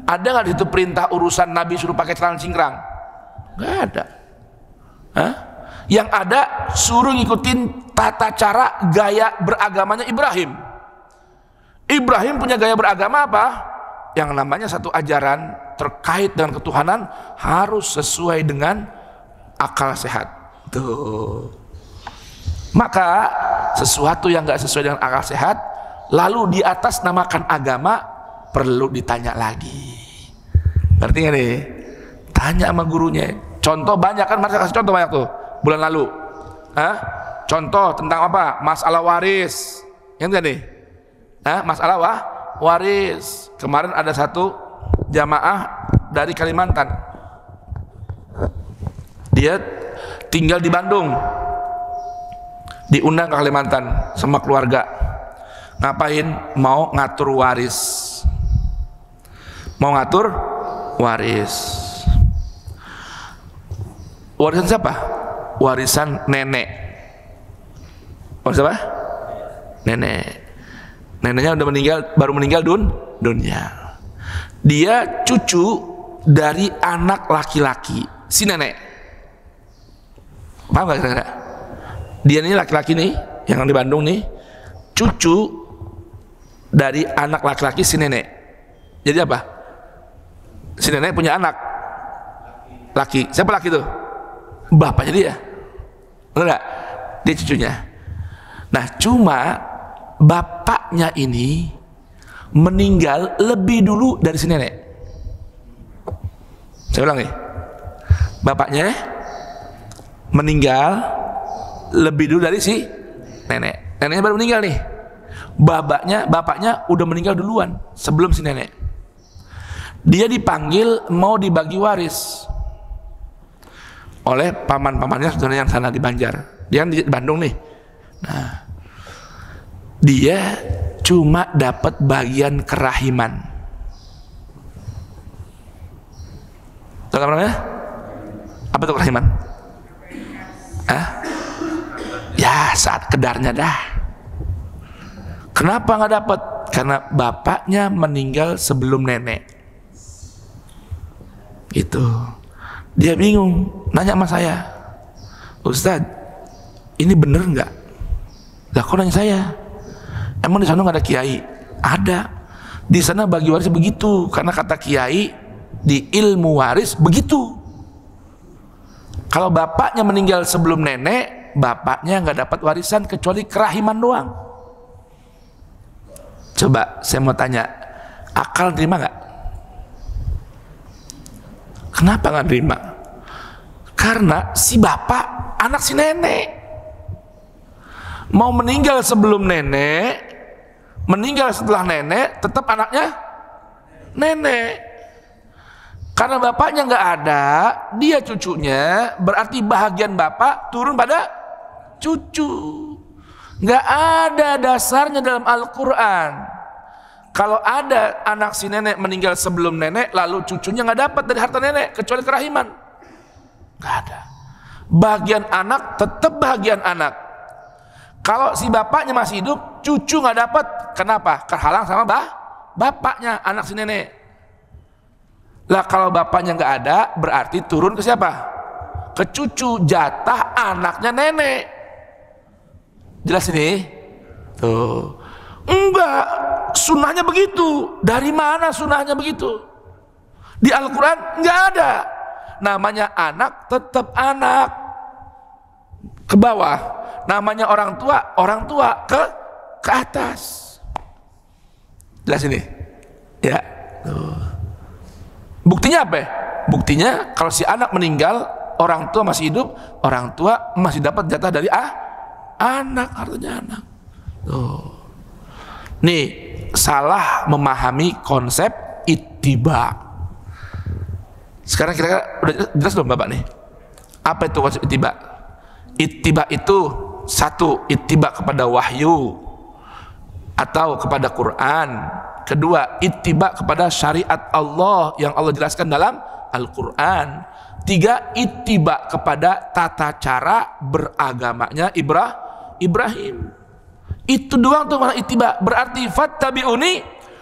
Ada nggak itu perintah urusan Nabi suruh pakai celana cingkrang? Nggak ada. Hah? Yang ada suruh ngikutin tata cara gaya beragamanya Ibrahim. Ibrahim punya gaya beragama apa? Yang namanya satu ajaran terkait dengan ketuhanan harus sesuai dengan akal sehat. Tuh. Maka sesuatu yang nggak sesuai dengan akal sehat lalu di atas namakan agama perlu ditanya lagi. Ngerti nggak nih? Tanya sama gurunya. Contoh banyak kan, Mas kasih contoh banyak tuh bulan lalu. Hah? Contoh tentang apa? Masalah waris. Yang nih? Hah? Masalah waris. Kemarin ada satu jamaah dari Kalimantan. Dia tinggal di Bandung. Diundang ke Kalimantan sama keluarga. Ngapain? Mau ngatur waris. Mau ngatur waris. Warisan siapa? Warisan nenek. Warisan apa? Nenek. Neneknya udah meninggal, baru meninggal dunia. Dia cucu dari anak laki-laki si nenek. Paham gak kira-kira? Dia ini laki-laki nih, yang di Bandung nih, cucu dari anak laki-laki si nenek. Jadi apa? Si nenek punya anak laki. Siapa laki tuh? Bapaknya dia. Benar gak? Dia cucunya. Nah, cuma bapaknya ini meninggal lebih dulu dari si nenek. Saya ulang nih. Bapaknya meninggal lebih dulu dari si nenek. Neneknya baru meninggal nih. Bapaknya udah meninggal duluan sebelum si nenek. Dia dipanggil mau dibagi waris oleh paman-pamannya sebenarnya yang sana di Banjar. Dia di Bandung nih. Nah, dia cuma dapat bagian kerahiman. Tahu apa namanya? Apa itu kerahiman? Ya saat kedarnya dah. Kenapa nggak dapat? Karena bapaknya meninggal sebelum nenek. Itu. Dia bingung, nanya sama saya, Ustadz, ini bener nggak? Lah kok nanya saya? Emang di sana nggak ada kiai? Ada. Di sana bagi waris begitu, karena kata kiai di ilmu waris begitu. Kalau bapaknya meninggal sebelum nenek, bapaknya nggak dapat warisan kecuali kerahiman doang. Coba saya mau tanya, akal terima nggak? Kenapa nggak terima? Karena si bapak anak si nenek, mau meninggal sebelum nenek, meninggal setelah nenek, tetap anaknya nenek. Karena bapaknya nggak ada, dia cucunya, berarti bahagian bapak turun pada cucu. Nggak ada dasarnya dalam Al-Quran. Kalau ada anak si nenek meninggal sebelum nenek, lalu cucunya nggak dapat dari harta nenek kecuali kerahiman, nggak ada. Bagian anak tetap bagian anak. Kalau si bapaknya masih hidup, cucu nggak dapat. Kenapa? Terhalang sama bapaknya, anak si nenek. Lah kalau bapaknya nggak ada, berarti turun ke siapa? Ke cucu, jatah anaknya nenek. Jelas ini? Tuh. Enggak, sunnahnya begitu. Dari mana sunnahnya begitu? Di Al-Quran nggak ada. Namanya anak tetap anak, ke bawah. Namanya orang tua ke atas. Jelas ini? Ya. Tuh. Buktinya apa? Buktinya kalau si anak meninggal, orang tua masih hidup, orang tua masih dapat jatah dari anak, artinya anak. Tuh. Nih, salah memahami konsep ittiba. Sekarang kira-kira udah jelas belum Bapak nih? Apa itu konsep ittiba? Ittiba itu satu, ittiba kepada wahyu atau kepada Quran. Kedua, ittiba kepada syariat Allah yang Allah jelaskan dalam Al-Quran. Tiga, ittiba kepada tata cara beragamanya Ibrahim. Itu doang tuh mana ittiba. Berarti fattabi'uni,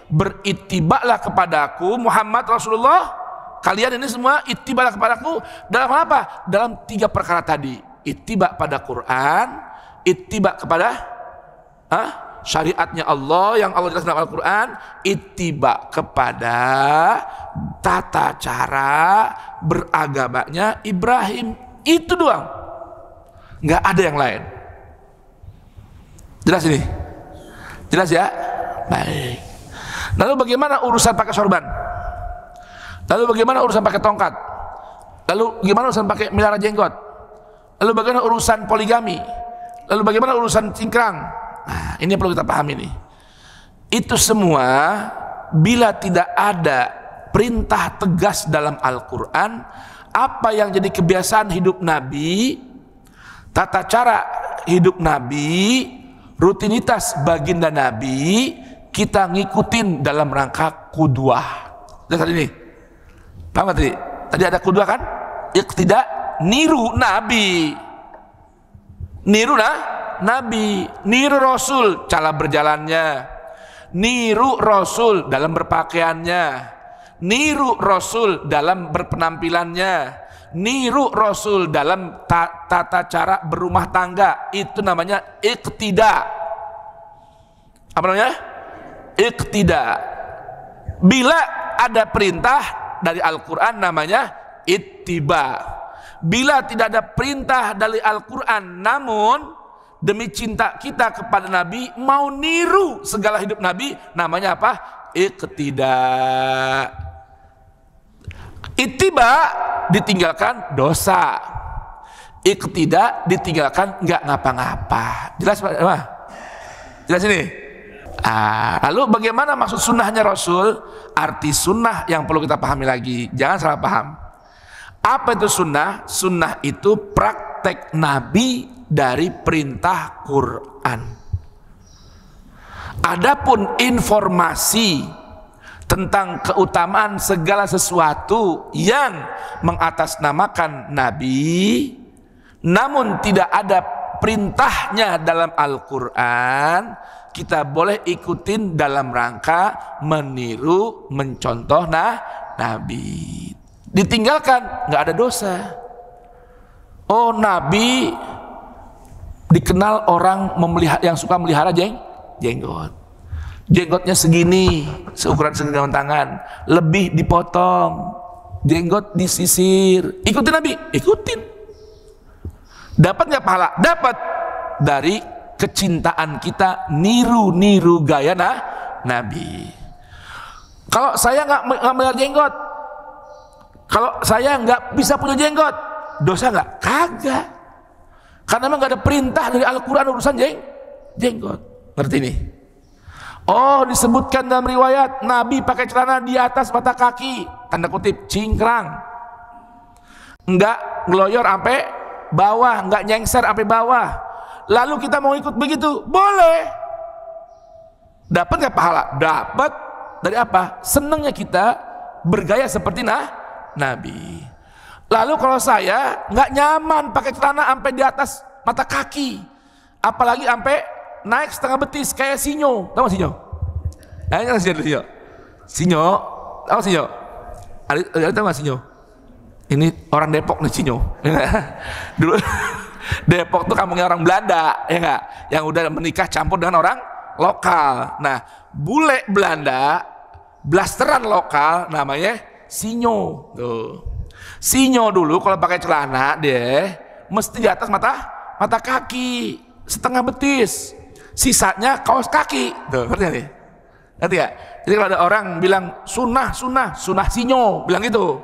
berittibalah kepadaku Muhammad Rasulullah. Kalian ini semua ittibalah kepadaku dalam apa? Dalam tiga perkara tadi. Ittiba pada Quran, ittiba kepada syariatnya Allah yang Allah jelaskan dalam Al-Quran, ittiba kepada tata cara beragamanya Ibrahim. Itu doang, nggak ada yang lain. Jelas ini? Jelas ya? Baik. Lalu bagaimana urusan pakai sorban? Lalu bagaimana urusan pakai tongkat? Lalu bagaimana urusan pakai melihara jenggot? Lalu bagaimana urusan poligami? Lalu bagaimana urusan cingkrang? Nah, ini yang perlu kita pahami nih. Itu semua bila tidak ada perintah tegas dalam Al-Quran, apa yang jadi kebiasaan hidup Nabi, tata cara hidup Nabi, rutinitas baginda Nabi, kita ngikutin dalam rangka qudwah. Lihat ini, paham gak tadi? Tadi ada qudwah kan? Iqtida, niru Nabi, niru Nabi, niru Rasul cara berjalannya, niru Rasul dalam berpakaiannya, niru Rasul dalam berpenampilannya, niru Rasul dalam tata cara berumah tangga. Itu namanya iqtida. Apa namanya? Iqtida. Bila ada perintah dari Al-Quran namanya ittiba. Bila tidak ada perintah dari Al-Quran, namun demi cinta kita kepada Nabi mau niru segala hidup Nabi, namanya apa? Iqtida. Ittiba ditinggalkan dosa, iqtida ditinggalkan nggak ngapa-ngapa. Jelas Pak? Jelas ini? Lalu bagaimana maksud sunnahnya Rasul? Arti sunnah yang perlu kita pahami lagi, jangan salah paham. Apa itu sunnah? Sunnah itu praktek Nabi dari perintah Quran. Adapun informasi tentang keutamaan segala sesuatu yang mengatasnamakan Nabi, namun tidak ada perintahnya dalam Al-Quran, kita boleh ikutin dalam rangka meniru, mencontoh Nabi. Ditinggalkan nggak ada dosa. Oh, Nabi dikenal orang yang suka melihara jenggot. Jenggotnya segini, seukuran segini tangan, lebih dipotong, jenggot disisir. Ikutin Nabi, ikutin. Dapat nggak pahala? Dapat. Dari kecintaan kita niru gaya Nabi. Kalau saya nggak melihara jenggot, kalau saya nggak bisa punya jenggot, dosa nggak? Kagak. Karena memang nggak ada perintah dari Al-Quran urusan jenggot. Ngerti nih? Oh, disebutkan dalam riwayat Nabi pakai celana di atas mata kaki, tanda kutip cingkrang, enggak ngeloyor sampai bawah, enggak nyengser sampai bawah. Lalu kita mau ikut begitu, boleh. Dapat nggak pahala? Dapat. Dari apa? Senangnya kita bergaya seperti Nabi. Lalu kalau saya nggak nyaman pakai celana sampai di atas mata kaki, apalagi sampai naik setengah betis kayak sinyo. Tahu gak sinyo? Nah, sinyo. Sinyo, tahu sinyo? Ada tahu gak sinyo? Ini orang Depok nih sinyo. Dulu Depok tuh kampungnya orang Belanda, ya nggak? Yang udah menikah campur dengan orang lokal. Nah, bule Belanda, blasteran lokal namanya sinyo. Tuh. Sinyo dulu kalau pakai celana dia mesti di atas mata kaki, setengah betis. Sisanya kaos kaki. Tuh, ngerti nih? Ngerti ya? Jadi kalau ada orang bilang sunnah sinyo, bilang gitu.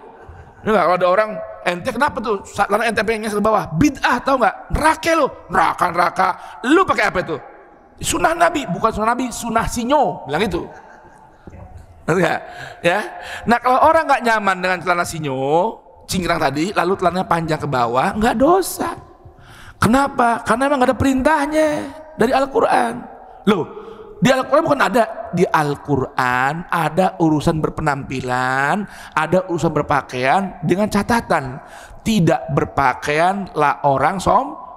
Enggak, kalau ada orang, ente kenapa tuh? Karena ente pengen ke bawah. Bid'ah, tahu nggak? Neraka lo, neraka. Lu pakai apa itu? Sunnah Nabi, bukan sunnah Nabi, sunnah sinyo, bilang itu. Ngerti ya? Ya. Nah, kalau orang nggak nyaman dengan celana sinyo, cingkrang tadi, lalu celananya panjang ke bawah, nggak dosa. Kenapa? Karena memang nggak ada perintahnya dari Al-Quran. Loh, di Al-Quran bukan ada. Di Al-Quran ada urusan berpenampilan, ada urusan berpakaian dengan catatan tidak berpakaianlah orang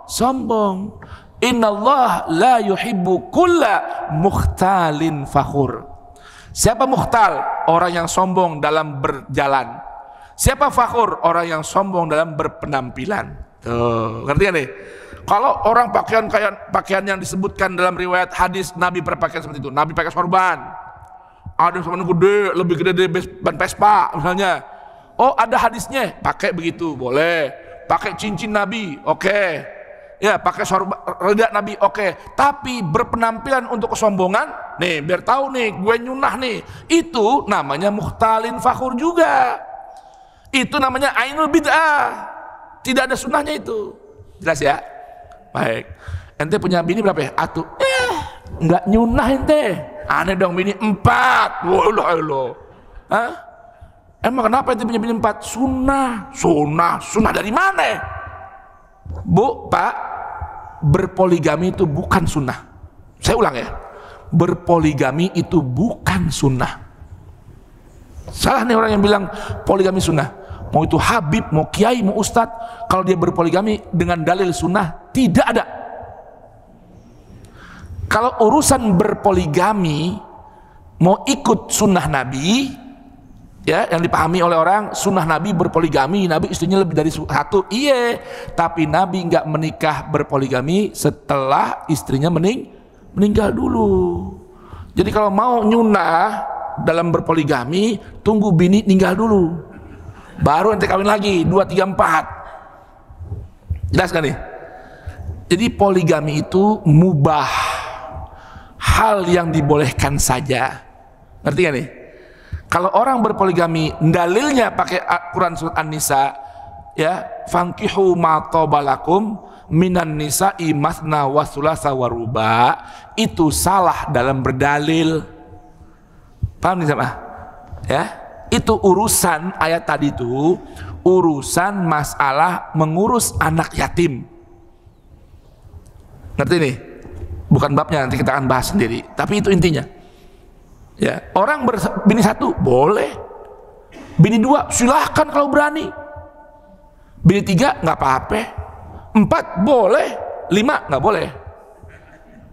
sombong. Innallah la yuhibbu kulla mukhtalin fakhur. Siapa mukhtal? Orang yang sombong dalam berjalan. Siapa fakhur? Orang yang sombong dalam berpenampilan. Tuh, ngerti gak nih? Kalau orang pakaian yang disebutkan dalam riwayat hadis Nabi berpakaian seperti itu, Nabi pakai sorban, ada sorban gede, lebih gede dari ban Vespa misalnya. Oh, ada hadisnya, pakai begitu, boleh. Pakai cincin Nabi, oke. Ya, pakai sorban reda Nabi, oke. Tapi berpenampilan untuk kesombongan, nih, biar tahu nih, gue nyunah nih, itu namanya mukhtalin fakhur juga. Itu namanya ainul bid'ah. Tidak ada sunnahnya itu. Jelas ya? Baik. Ente punya bini berapa ya? Atuh. Enggak nyunah ente. Aneh dong, bini 4. Wallah. Hah? Emang kenapa ente punya bini 4? Sunnah dari mana? Bu, Pak, berpoligami itu bukan sunnah. Saya ulang ya. Berpoligami itu bukan sunnah. Salah nih orang yang bilang poligami sunnah. Mau itu Habib, mau Kiai, mau Ustadz, kalau dia berpoligami dengan dalil sunnah, tidak ada. Kalau urusan berpoligami, mau ikut sunnah Nabi, ya, yang dipahami oleh orang, sunnah Nabi berpoligami, Nabi istrinya lebih dari satu, iya, tapi Nabi nggak menikah berpoligami setelah istrinya meninggal dulu. Jadi kalau mau nyunah dalam berpoligami, tunggu bini meninggal dulu. Baru nanti kawin lagi 2, 3, 4. Jelas kan nih? Jadi poligami itu mubah, hal yang dibolehkan saja. Ngerti kan nih? Kalau orang berpoligami, dalilnya pakai Quran surat An-Nisa, ya, fankihu ma tabalakum minan nisa'i masna wa thulatsa wa ruba, itu salah dalam berdalil. Paham nih sama? Ya, itu urusan ayat tadi itu urusan masalah mengurus anak yatim. Ngerti nih? Bukan babnya, nanti kita akan bahas sendiri. Tapi itu intinya. Ya, orang bini satu boleh, bini dua silahkan kalau berani, bini tiga nggak apa-apa, 4 boleh, 5 nggak boleh,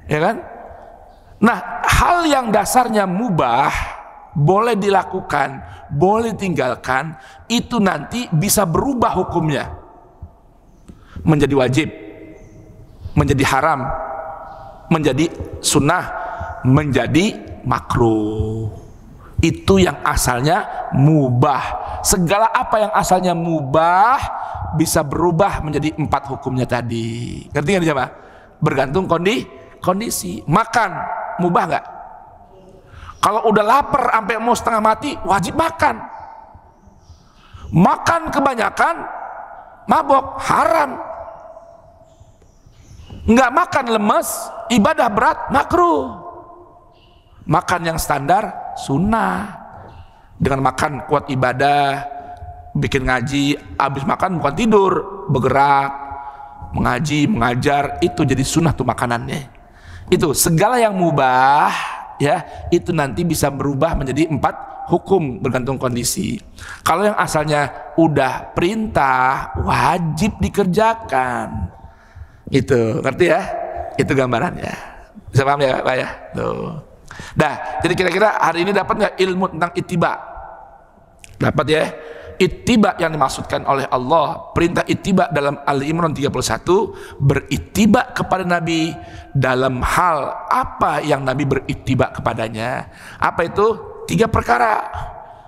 ya kan? Nah, hal yang dasarnya mubah boleh dilakukan, boleh tinggalkan, itu nanti bisa berubah hukumnya menjadi wajib, menjadi haram, menjadi sunnah, menjadi makruh. Itu yang asalnya mubah. Segala apa yang asalnya mubah bisa berubah menjadi 4 hukumnya tadi. Ngerti nggak jemaah? Bergantung kondisi. Makan mubah nggak? Kalau udah lapar sampai mau setengah mati, wajib makan. Makan kebanyakan mabok, haram. Nggak makan lemes, ibadah berat, makruh. Makan yang standar sunnah. Dengan makan kuat ibadah, bikin ngaji, habis makan bukan tidur, bergerak, mengaji, mengajar, itu jadi sunnah tuh makanannya. Itu segala yang mubah, ya, itu nanti bisa berubah menjadi 4 hukum bergantung kondisi. Kalau yang asalnya udah perintah, wajib dikerjakan. Itu, ngerti ya? Itu gambarannya. Bisa paham ya Pak ya? Tuh. Nah, jadi kira-kira hari ini dapat nggak ilmu tentang ittiba? Dapat ya? Ittiba yang dimaksudkan oleh Allah, perintah ittiba dalam Ali Imran 31, berittiba kepada Nabi dalam hal apa yang Nabi berittiba kepadanya. Apa itu? 3 perkara.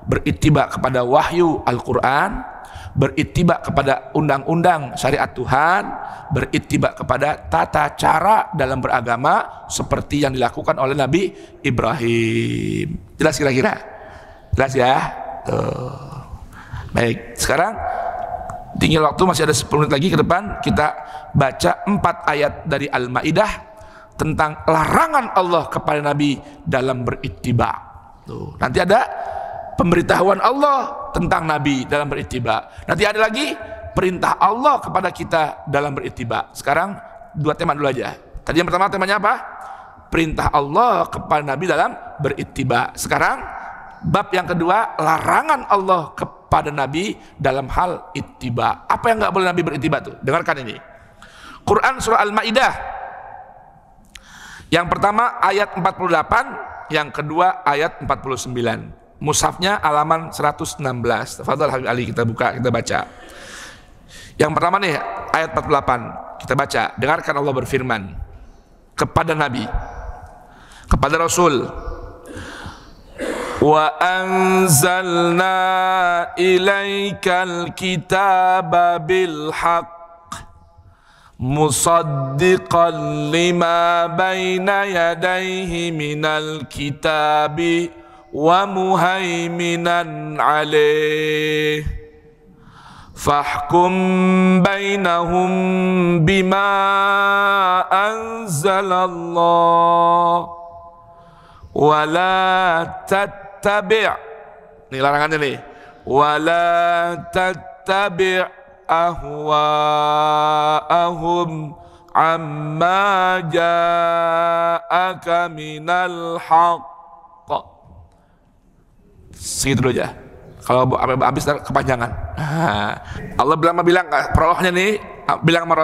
Berittiba kepada wahyu Al-Quran, berittiba kepada undang-undang syariat Tuhan, berittiba kepada tata cara dalam beragama seperti yang dilakukan oleh Nabi Ibrahim. Jelas kira-kira? Jelas ya? Tuh. Baik, sekarang tinggal waktu masih ada 10 menit lagi ke depan, kita baca 4 ayat dari Al-Maidah tentang larangan Allah kepada Nabi dalam berittiba. Tuh, nanti ada pemberitahuan Allah tentang Nabi dalam berittiba. Nanti ada lagi perintah Allah kepada kita dalam berittiba. Sekarang 2 tema dulu aja. Tadi yang pertama temanya apa? Perintah Allah kepada Nabi dalam berittiba. Sekarang bab yang kedua, larangan Allah kepada Nabi dalam hal ittiba. Apa yang nggak boleh Nabi berittiba tuh? Dengarkan ini. Quran surah Al-Maidah. Yang pertama ayat 48, yang kedua ayat 49. Mushafnya halaman 116. Tafadhol Habib Ali, kita buka, kita baca. Yang pertama nih ayat 48. Kita baca. Dengarkan Allah berfirman kepada Nabi, kepada Rasul. Wa anzalna ilaikal kitaba bil haqq musaddiqan lima baina yadayhi minal kitabi wa muhaiminan alaih fahkum bainahum bima anzalallah wa la tattabi', ini larangannya nih, wala tattabi' ahwa'ahum amma ja'aka minal haqq. Segitu dulu aja, kalau habis kepanjangan. Allah bilang prolognya nih, bilang sama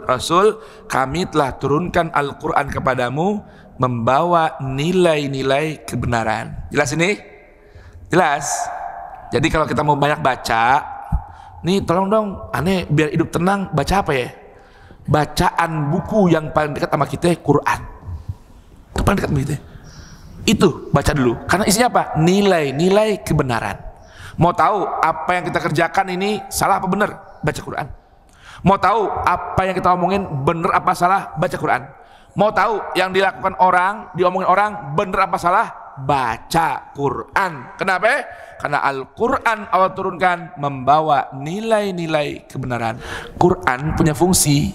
Rasul, kami telah turunkan Al-Quran kepadamu membawa nilai-nilai kebenaran. Jelas ini? Jelas. Jadi kalau kita mau banyak baca, nih tolong dong, aneh biar hidup tenang, baca apa ya? Bacaan buku yang paling dekat sama kita, Quran. Itu paling dekat sama kita. Itu baca dulu. Karena isinya apa? Nilai-nilai kebenaran. Mau tahu apa yang kita kerjakan ini salah apa benar? Baca Quran. Mau tahu apa yang kita omongin benar apa salah? Baca Quran. Mau tahu yang dilakukan orang, diomongin orang benar apa salah? Baca Quran. Kenapa? Karena Al-Quran Allah turunkan membawa nilai-nilai kebenaran. Quran punya fungsi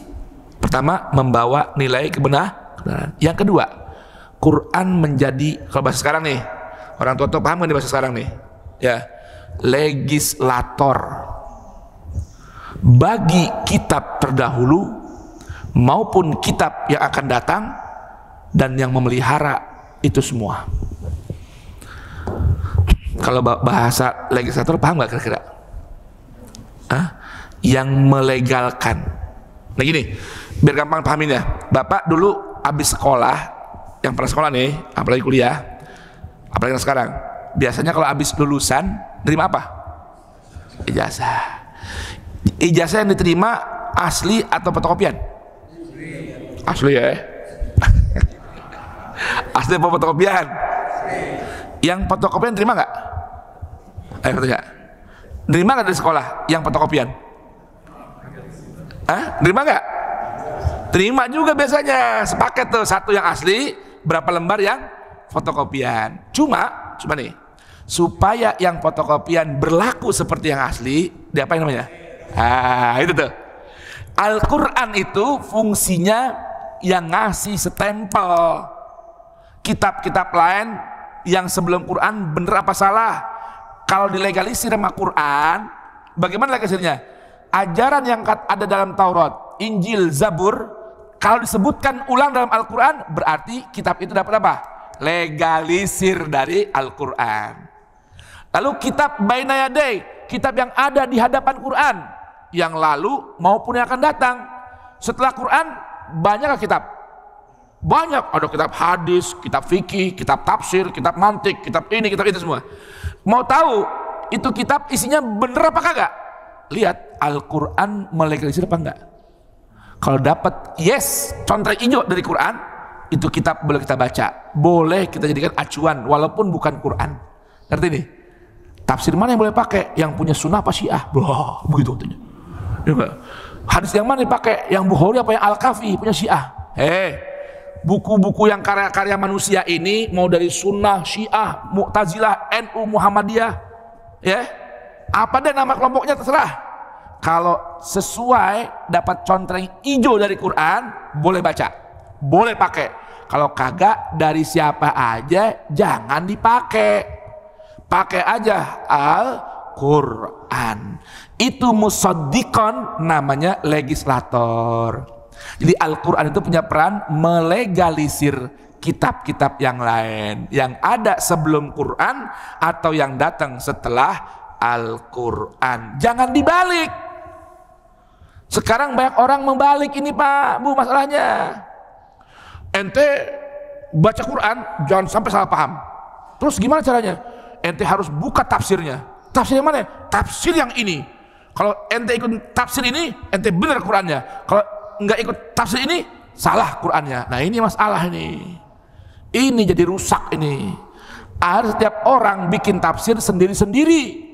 pertama membawa nilai kebenaran. Yang kedua, Quran menjadi, kalau bahasa sekarang nih, orang tua paham kan di bahasa sekarang nih ya, legislator bagi kitab terdahulu maupun kitab yang akan datang dan yang memelihara itu semua. Kalau bahasa legislator paham gak kira-kira? Yang melegalkan. Nah gini, biar gampang pahamin ya. Bapak dulu habis sekolah, yang pernah sekolah nih, apalagi kuliah, apalagi sekarang, biasanya kalau habis lulusan terima apa? Ijazah. Ijazah yang diterima asli atau fotokopian? Asli ya. Asli apa fotokopian? Yang fotokopian terima nggak? Ayo tanya. Terima nggak dari sekolah yang fotokopian? Terima nggak? Terima juga biasanya. Sepaket tuh, satu yang asli, berapa lembar yang fotokopian. Cuma nih, supaya yang fotokopian berlaku seperti yang asli, diapain namanya? Itu tuh. Al-Quran itu fungsinya yang ngasih stempel. Kitab-kitab lain yang sebelum Quran bener apa salah? Kalau dilegalisir sama Quran, bagaimana legalisirnya? Ajaran yang ada dalam Taurat, Injil, Zabur, kalau disebutkan ulang dalam Al-Quran, berarti kitab itu dapat apa? Legalisir dari Al-Quran. Lalu kitab Baina Yaday, kitab yang ada di hadapan Quran, yang lalu maupun yang akan datang. Setelah Quran, banyak kitab? Banyak, ada kitab hadis, kitab fikih, kitab tafsir, kitab mantik, kitab ini, kitab itu semua. Mau tahu itu kitab isinya bener apa kagak? Lihat Al-Quran melegalisir apa enggak. Kalau dapat yes, contoh hijau dari Quran, itu kitab boleh kita baca, boleh kita jadikan acuan walaupun bukan Quran. Ngerti nih? Tafsir mana yang boleh pakai? Yang punya sunnah apa Syiah? Wah, begitu katanya. Hadis yang mana dipakai? Yang Bukhari apa yang Al-Kafi punya Syiah? Buku-buku yang karya-karya manusia ini mau dari sunnah, Syiah, Mu'tazilah, NU, Muhammadiyah, ya, apa deh nama kelompoknya terserah. Kalau sesuai dapat contreng hijau dari Quran, boleh baca, boleh pakai. Kalau kagak dari siapa aja jangan dipakai. Pakai aja Al-Quran. Itu musaddiqon, namanya legislator. Jadi Al-Quran itu punya peran melegalisir kitab-kitab yang lain yang ada sebelum Quran atau yang datang setelah Al-Quran. Jangan dibalik. Sekarang banyak orang membalik ini Pak, Bu, masalahnya. Ente baca Quran jangan sampai salah paham. Terus gimana caranya? Ente harus buka tafsirnya. Tafsir yang mana? Tafsir yang ini. Kalau ente ikut tafsir ini, ente benar Qurannya. Kalau enggak ikut tafsir ini, salah Qurannya. Nah ini masalah ini. Ini jadi rusak ini. Harus setiap orang bikin tafsir sendiri-sendiri.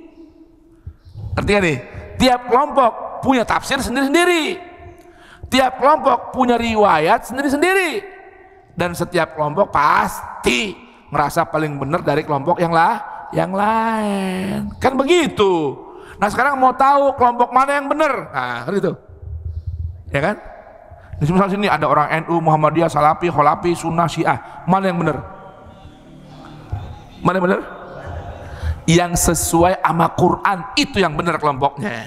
Artinya nih, tiap kelompok punya tafsir sendiri-sendiri. Tiap kelompok punya riwayat sendiri-sendiri. Dan setiap kelompok pasti merasa paling benar dari kelompok yang lain. Kan begitu. Nah sekarang mau tahu kelompok mana yang benar. Nah gitu. Ya kan? Di sini ada orang NU, Muhammadiyah, Salafi, Kholafi, Sunnah, Syiah. Mana yang benar? Mana yang benar? Yang sesuai sama Quran, itu yang benar kelompoknya.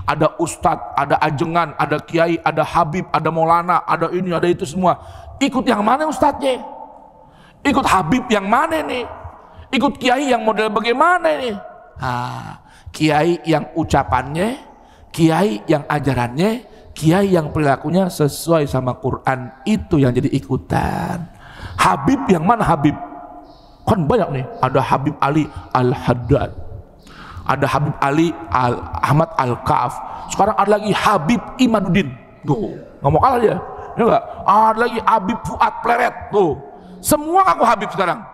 Ada ustadz, ada ajengan, ada kiai, ada habib, ada maulana, ada ini, ada itu semua. Ikut yang mana ustadznya? Ikut habib yang mana nih? Ikut kiai yang model bagaimana nih? Kiai yang ucapannya, kiai yang ajarannya, kiai yang perilakunya sesuai sama Quran, itu yang jadi ikutan. Habib yang mana Habib? Kan banyak nih, ada Habib Ali Al-Haddad, ada Habib Ali Ahmad Al-Ka'af, sekarang ada lagi Habib Imanuddin, tuh nggak mau kalah dia, ya nggak? Ada lagi Habib Fuad Pleret, tuh semua aku Habib sekarang,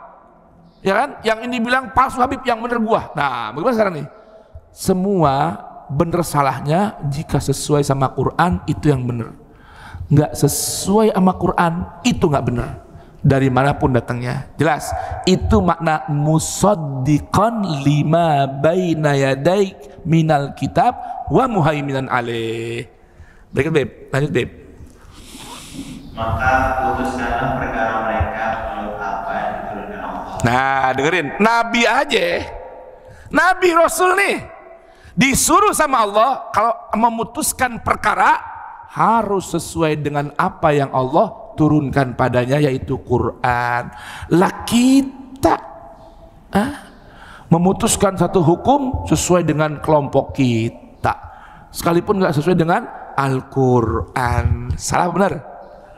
ya kan? Yang ini bilang palsu Habib, yang bener gua. Nah bagaimana sekarang nih? Semua bener salahnya jika sesuai sama Quran itu yang bener, nggak sesuai sama Quran itu nggak bener. dari manapun datangnya. Jelas, itu makna musaddiqan lima baina yadaik minal kitab wa muhaiminan alaih. Berikut Beb, lanjut Beb. Maka putuskanlah perkara mereka menurut apa yang diturunkan Allah. Nah, dengerin, Nabi aja, Nabi Rasul nih, disuruh sama Allah kalau memutuskan perkara harus sesuai dengan apa yang Allah turunkan padanya, yaitu Quran. Lah kita memutuskan satu hukum sesuai dengan kelompok kita, sekalipun nggak sesuai dengan Al-Quran. Salah benar?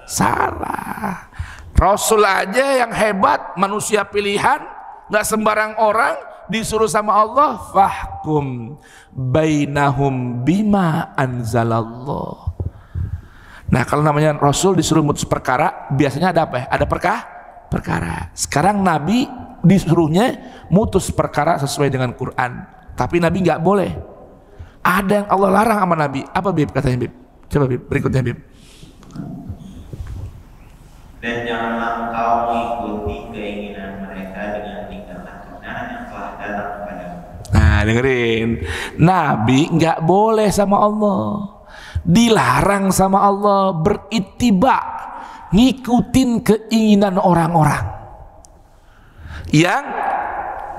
Salah. Rasul aja yang hebat, manusia pilihan, nggak sembarang orang, disuruh sama Allah, fahkum bainahum bima anzalallah. Nah, kalau namanya Rasul disuruh mutus perkara, biasanya ada apa ya? Ada perkara. Sekarang Nabi disuruhnya mutus perkara sesuai dengan Quran, tapi Nabi nggak boleh. Ada yang Allah larang sama Nabi. Apa Bib katanya Bib? Coba Bib, berikutnya Bib. Dan janganlah engkau mengikuti keinginan mereka dengan tingkatan-tingkatan yang telah datang kepadamu. Nah, dengerin, Nabi nggak boleh sama Allah, dilarang sama Allah berittiba, ngikutin keinginan orang-orang. Yang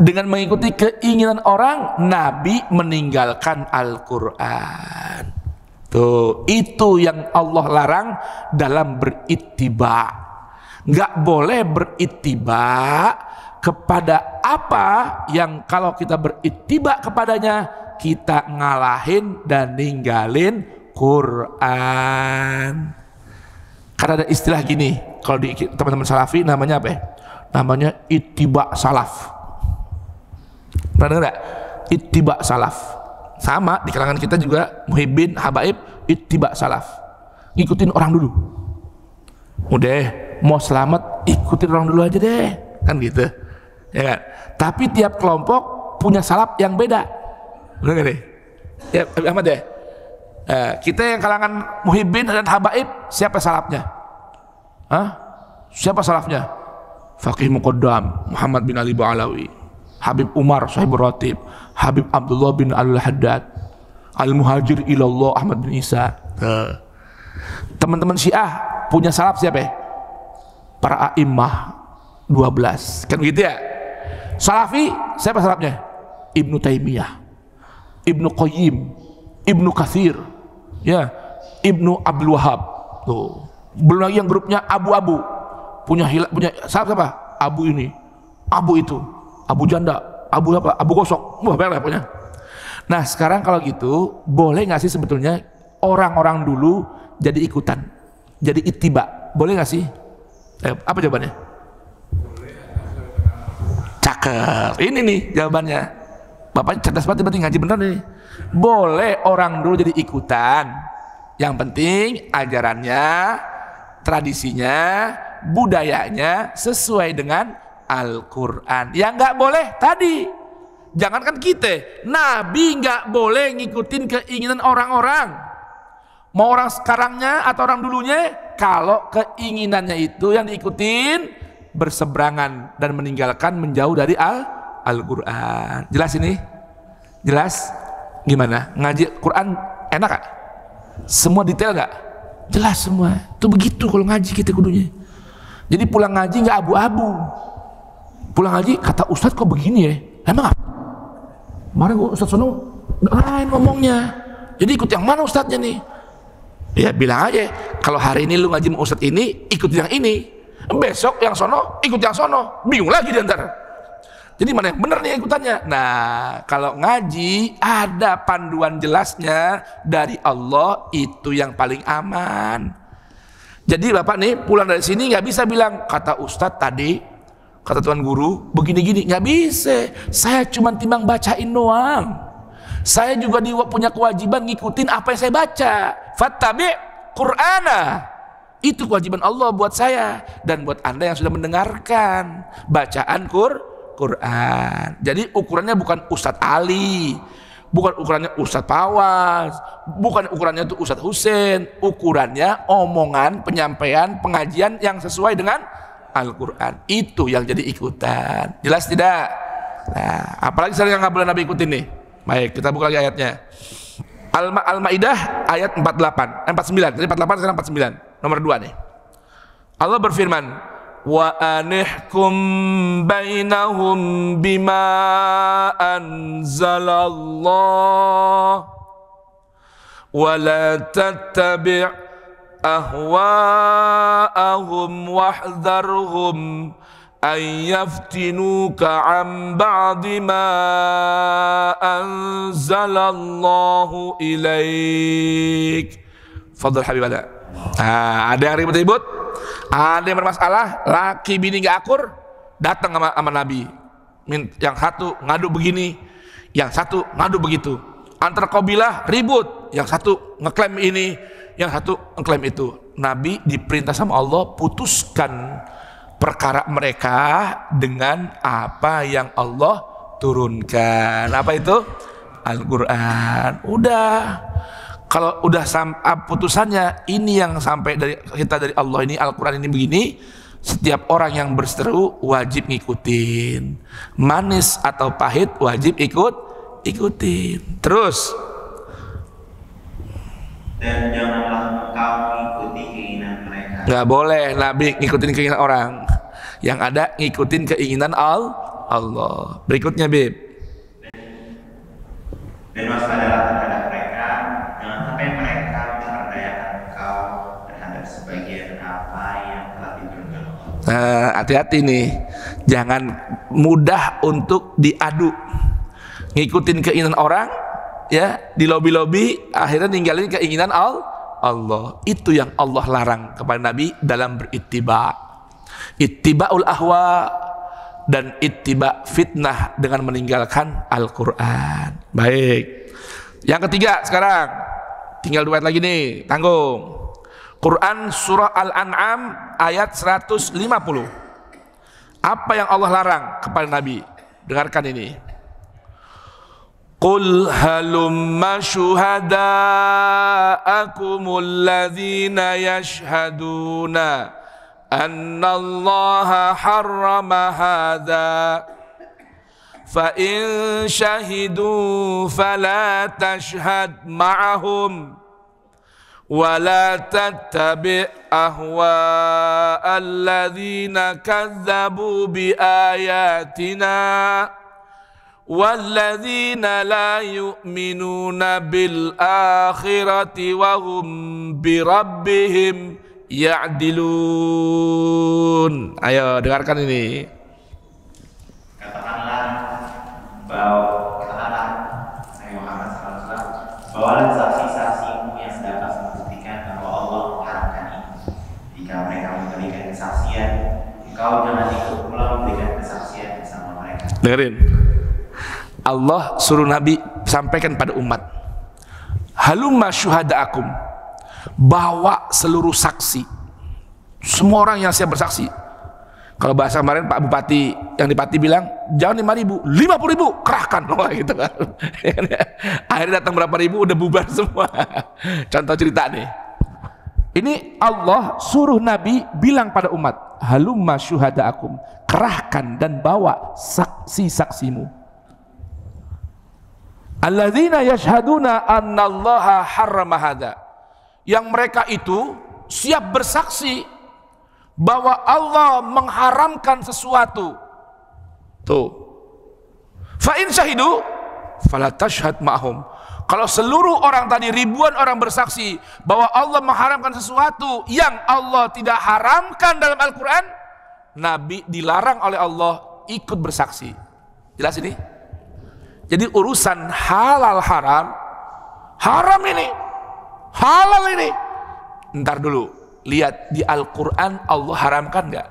dengan mengikuti keinginan orang, Nabi meninggalkan Al-Quran. Tuh, itu yang Allah larang dalam berittiba. Nggak boleh berittiba kepada apa yang kalau kita berittiba kepadanya, kita ngalahin dan ninggalin Quran. Karena ada istilah gini, kalau di teman-teman salafi namanya apa ya? Namanya ittiba salaf. Pernah dengar gak? Ittiba salaf. Sama di kalangan kita juga, muhibbin, habaib, ittiba salaf. Ngikutin orang dulu. Udah, mau selamat ikutin orang dulu aja deh, kan gitu. Ya kan? Tapi tiap kelompok punya salaf yang beda. Benar gak deh? Ya, Ahmad deh. Kita yang kalangan muhibbin dan habaib, siapa salafnya? Siapa salafnya? Faqih Muqaddam Muhammad bin Ali Ba'alawi, Habib Umar Sahibur Ratib, Habib Abdullah bin Al-Haddad, Al-Muhajir ilallah Ahmad bin Isa. Teman-teman Syiah punya salaf siapa ya? Para a'immah 12, kan gitu ya. Salafi siapa salafnya? Ibnu Taimiyah, Ibnu Qayyim, Ibnu Katsir, ya, Ibnu Abdul Wahab. Tuh, belum lagi yang grupnya abu-abu, punya salaf siapa? Abu ini, abu itu, abu janda, abu apa? Abu gosok, wah banyak punya. Nah, sekarang kalau gitu boleh nggak sih sebetulnya orang-orang dulu jadi ikutan, jadi ittiba, boleh nggak sih? Apa jawabannya? Cakep, ini nih jawabannya. Bapak cerdas banget, berarti ngaji bener nih. Boleh orang dulu jadi ikutan, yang penting ajarannya, tradisinya, budayanya sesuai dengan Al-Quran. Yang nggak boleh tadi, jangankan kita, Nabi nggak boleh ngikutin keinginan orang-orang. Mau orang sekarangnya atau orang dulunya, kalau keinginannya itu yang diikutin berseberangan dan meninggalkan, menjauh dari Al-Quran. Jelas ini? Jelas? Gimana? Ngaji Quran enak gak? Semua detail gak? Jelas semua. Itu begitu kalau ngaji kita kudunya. Jadi pulang ngaji gak abu-abu. Pulang ngaji, kata Ustadz kok begini ya? Emang apa? Kemarin Ustadz Sono lain ngomongnya. Jadi ikut yang mana Ustadznya nih? Ya bilang aja, kalau hari ini lu ngaji sama Ustadz ini, ikut yang ini. Besok yang sono, ikut yang sono. Bingung lagi di antara. Jadi mana yang benar nih ikutannya? Nah, kalau ngaji ada panduan jelasnya dari Allah, itu yang paling aman. Jadi Bapak nih pulang dari sini nggak bisa bilang kata Ustadz tadi, kata Tuan Guru begini-gini, nggak bisa. Saya cuma timbang bacain doang. Saya juga punya kewajiban ngikutin apa yang saya baca. Fattabi' Qur'ana. Itu kewajiban Allah buat saya dan buat Anda yang sudah mendengarkan bacaan Quran. Jadi ukurannya bukan Ustadz Ali, bukan ukurannya Ustadz Pawas, bukan ukurannya itu Ustadz Husain. Ukurannya omongan, penyampaian, pengajian yang sesuai dengan Al-Quran. Itu yang jadi ikutan. Jelas tidak? Nah, apalagi sekarang yang nggak boleh Nabi ikutin nih. Baik, kita buka lagi ayatnya. Al-Maidah ayat 49. Jadi 48 sekarang 49. Nomor 2 nih. Allah berfirman, wa anihkum bainahum bima anzalallah wa la tattabi' ahwa'ahum wahdharhum an yaftinuka an ba'di ma anzalallahu ilaik. Fadhal habibana. Ada yang ribut-ribut, ada yang bermasalah, laki bini gak akur, datang sama Nabi. Yang satu ngadu begini, yang satu ngadu begitu. Antara kabilah ribut, yang satu ngeklaim ini, yang satu ngeklaim itu. Nabi diperintah sama Allah, putuskan perkara mereka dengan apa yang Allah turunkan. Apa itu? Al-Quran. Udah. Kalau udah putusannya ini yang sampai dari kita dari Allah ini, Al-Quran ini begini, setiap orang yang berseteru wajib ngikutin. Manis atau pahit wajib ikutin. Terus. Dan janganlah engkau mengikuti keinginan mereka. Gak boleh Nabi ngikutin keinginan orang. Yang ada ngikutin keinginan Allah. Berikutnya Bib. Dan waspadalah terhadap mereka, jangan sampai mereka memperdayakan engkau terhadap sebagian apa yang telah diturunkan Allah. Hati-hati nih, jangan mudah untuk diadu. Ngikutin keinginan orang, ya, di lobi-lobi, akhirnya ninggalin keinginan Allah. Itu yang Allah larang kepada Nabi dalam berittiba. Ittiba'ul ahwa dan ittiba fitnah dengan meninggalkan Al-Quran. Baik. Yang ketiga sekarang, tinggal 2 ayat lagi nih, tanggung. Quran surah Al-An'am ayat 150. Apa yang Allah larang kepada Nabi? Dengarkan ini. Qul halumma syuhada'akumul ladzina yashhaduna anna Allah harrama hadza fa in syahidu fala tashhad ma'ahum wa la tattabi' ahwa'al ladzina kadzabu bi ayatina walladzina la yu'minuna bil akhirati wa hum bi rabbihim ya'dilun. Ayo dengarkan ini. Katakanlah Muhammad SAW, bawalah saksi-saksimu yang dapat membuktikan bahwa Allah mengharamkan ini. Jika mereka memberikan kesaksian, engkau jangan ikut pula memberikan kesaksian bersama mereka. Dengerin. Allah suruh Nabi sampaikan pada umat, halumma syuhada'akum, bawa seluruh saksi, semua orang yang siap bersaksi. Kalau bahasa kemarin Pak Bupati yang di Pati bilang, jangan 5.000, 50.000 kerahkan, gitu kan. Akhirnya datang berapa ribu, udah bubar semua. Contoh cerita nih. Ini Allah suruh Nabi bilang pada umat, halumma syuhada'akum, kerahkan dan bawa saksi-saksimu. Alladzina yashhaduna annallaha harrama hadza, yang mereka itu siap bersaksi bahwa Allah mengharamkan sesuatu. Tuh. Fa in syahidu fala tashhad ma'hum. Kalau seluruh orang tadi, ribuan orang bersaksi bahwa Allah mengharamkan sesuatu yang Allah tidak haramkan dalam Al-Quran, Nabi dilarang oleh Allah ikut bersaksi. Jelas ini? Jadi urusan halal haram, haram ini, halal ini, ntar dulu, lihat di Al-Quran Allah haramkan nggak?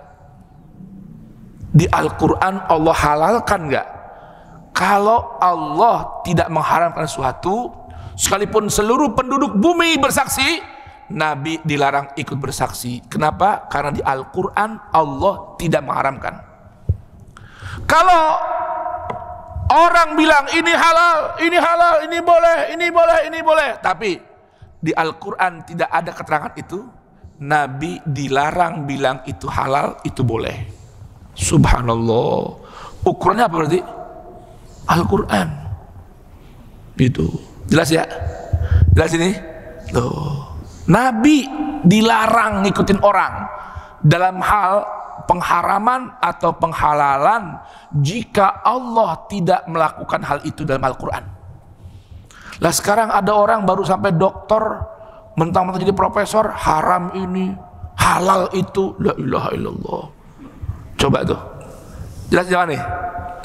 Di Al-Quran Allah halalkan nggak? Kalau Allah tidak mengharamkan sesuatu, sekalipun seluruh penduduk bumi bersaksi, Nabi dilarang ikut bersaksi. Kenapa? Karena di Al-Quran Allah tidak mengharamkan. Kalau orang bilang ini halal, ini boleh, ini boleh, tapi di Al-Quran tidak ada keterangan itu, Nabi dilarang bilang itu halal, itu boleh. Subhanallah. Ukurannya apa berarti? Al-Quran. Gitu. Jelas ya? Jelas ini? Loh. Nabi dilarang ngikutin orang dalam hal pengharaman atau penghalalan jika Allah tidak melakukan hal itu dalam Al-Quran. Lah sekarang ada orang baru sampai doktor, mentang-mentang jadi profesor, haram ini, halal itu, la ilaha illallah. Coba tuh, jelas jangan nih,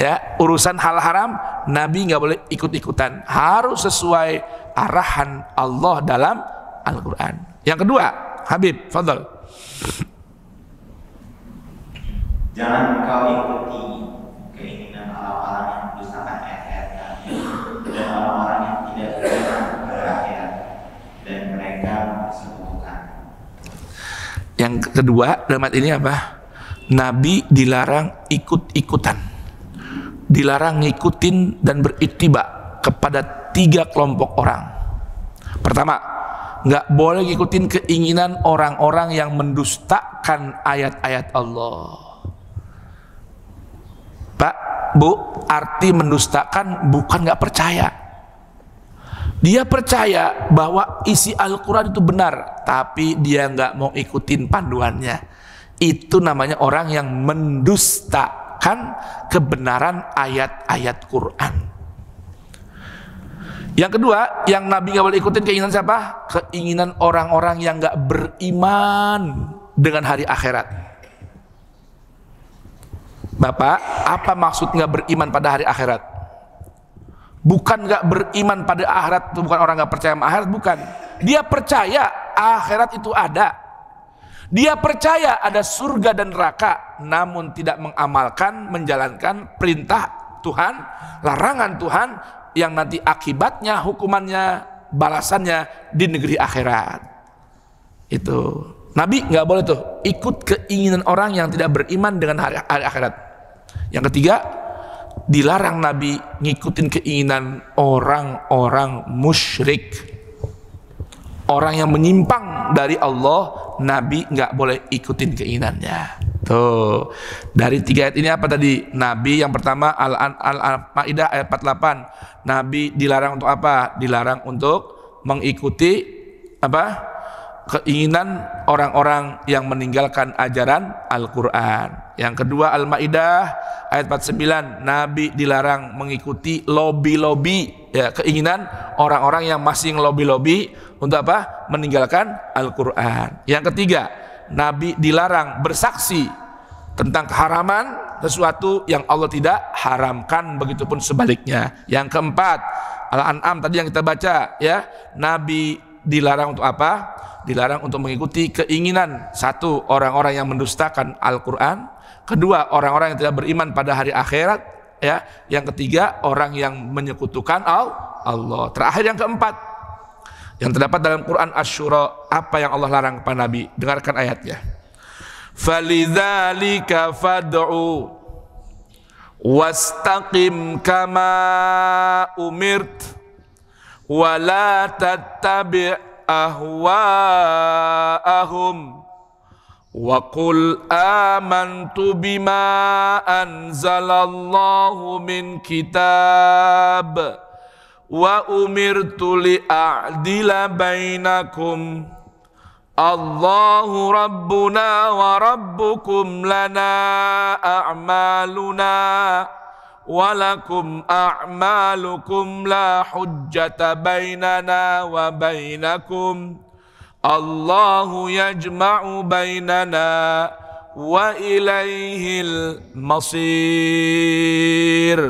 ya urusan hal haram, Nabi nggak boleh ikut-ikutan, harus sesuai arahan Allah dalam Al-Quran. Yang kedua, Habib, fadhal. Jangan kau ikuti keinginan orang-orang yang mendustakan ayat-ayat Kami dan orang-orang yang tidak beriman kepada akhirat dan mereka mempersekutukan. Yang kedua, dalam ayat ini apa? Nabi dilarang ikut-ikutan, dilarang ngikutin dan berittiba kepada 3 kelompok orang. Pertama, nggak boleh ngikutin keinginan orang-orang yang mendustakan ayat-ayat Allah. Pak, Bu, arti mendustakan bukan nggak percaya. Dia percaya bahwa isi Al-Quran itu benar, tapi dia nggak mau ikutin panduannya. Itu namanya orang yang mendustakan kebenaran ayat-ayat Quran. Yang kedua, yang Nabi nggak boleh ikutin keinginan siapa? Keinginan orang-orang yang nggak beriman dengan hari akhirat. Bapak, apa maksud nggak beriman pada hari akhirat? Bukan nggak beriman pada akhirat itu bukan orang nggak percaya sama akhirat, bukan. Dia percaya akhirat itu ada. Dia percaya ada surga dan neraka, namun tidak mengamalkan, menjalankan perintah Tuhan, larangan Tuhan, yang nanti akibatnya, hukumannya, balasannya di negeri akhirat. Itu Nabi nggak boleh tuh ikut keinginan orang yang tidak beriman dengan hari akhirat. Yang ketiga, dilarang Nabi ngikutin keinginan orang-orang musyrik, orang yang menyimpang dari Allah. Nabi nggak boleh ikutin keinginannya. Tuh, dari 3 ayat ini apa tadi? Nabi yang pertama Al-Maidah ayat 48. Nabi dilarang untuk apa? Dilarang untuk mengikuti apa? Keinginan orang-orang yang meninggalkan ajaran Al-Quran. Yang kedua Al-Maidah ayat 49, Nabi dilarang mengikuti lobby-lobby, ya, keinginan orang-orang yang masih ngelobi-lobi untuk apa? Meninggalkan Al-Quran. Yang ketiga, Nabi dilarang bersaksi tentang keharaman sesuatu yang Allah tidak haramkan, begitupun sebaliknya. Yang keempat, Al-An'am tadi yang kita baca, ya, Nabi dilarang untuk apa? Dilarang untuk mengikuti keinginan satu, orang-orang yang mendustakan Al-Quran. Kedua, orang-orang yang tidak beriman pada hari akhirat, ya. Yang ketiga, orang yang menyekutukan Allah. Terakhir yang keempat, yang terdapat dalam Quran Asy-Syura, apa yang Allah larang kepada Nabi. Dengarkan ayatnya. Falidzalika fad'u wastaqim kama umirt wa la tattabi' ahwa'ahum wa qul amantu bima anzalallahu min kitab wa umirtu li'a'dila bainakum Allahu rabbuna wa rabbukum lana a'maluna walakum a'malukum la hujjata bainana wa bainakum Allahu yajma'u bainana wa ilaihil masir.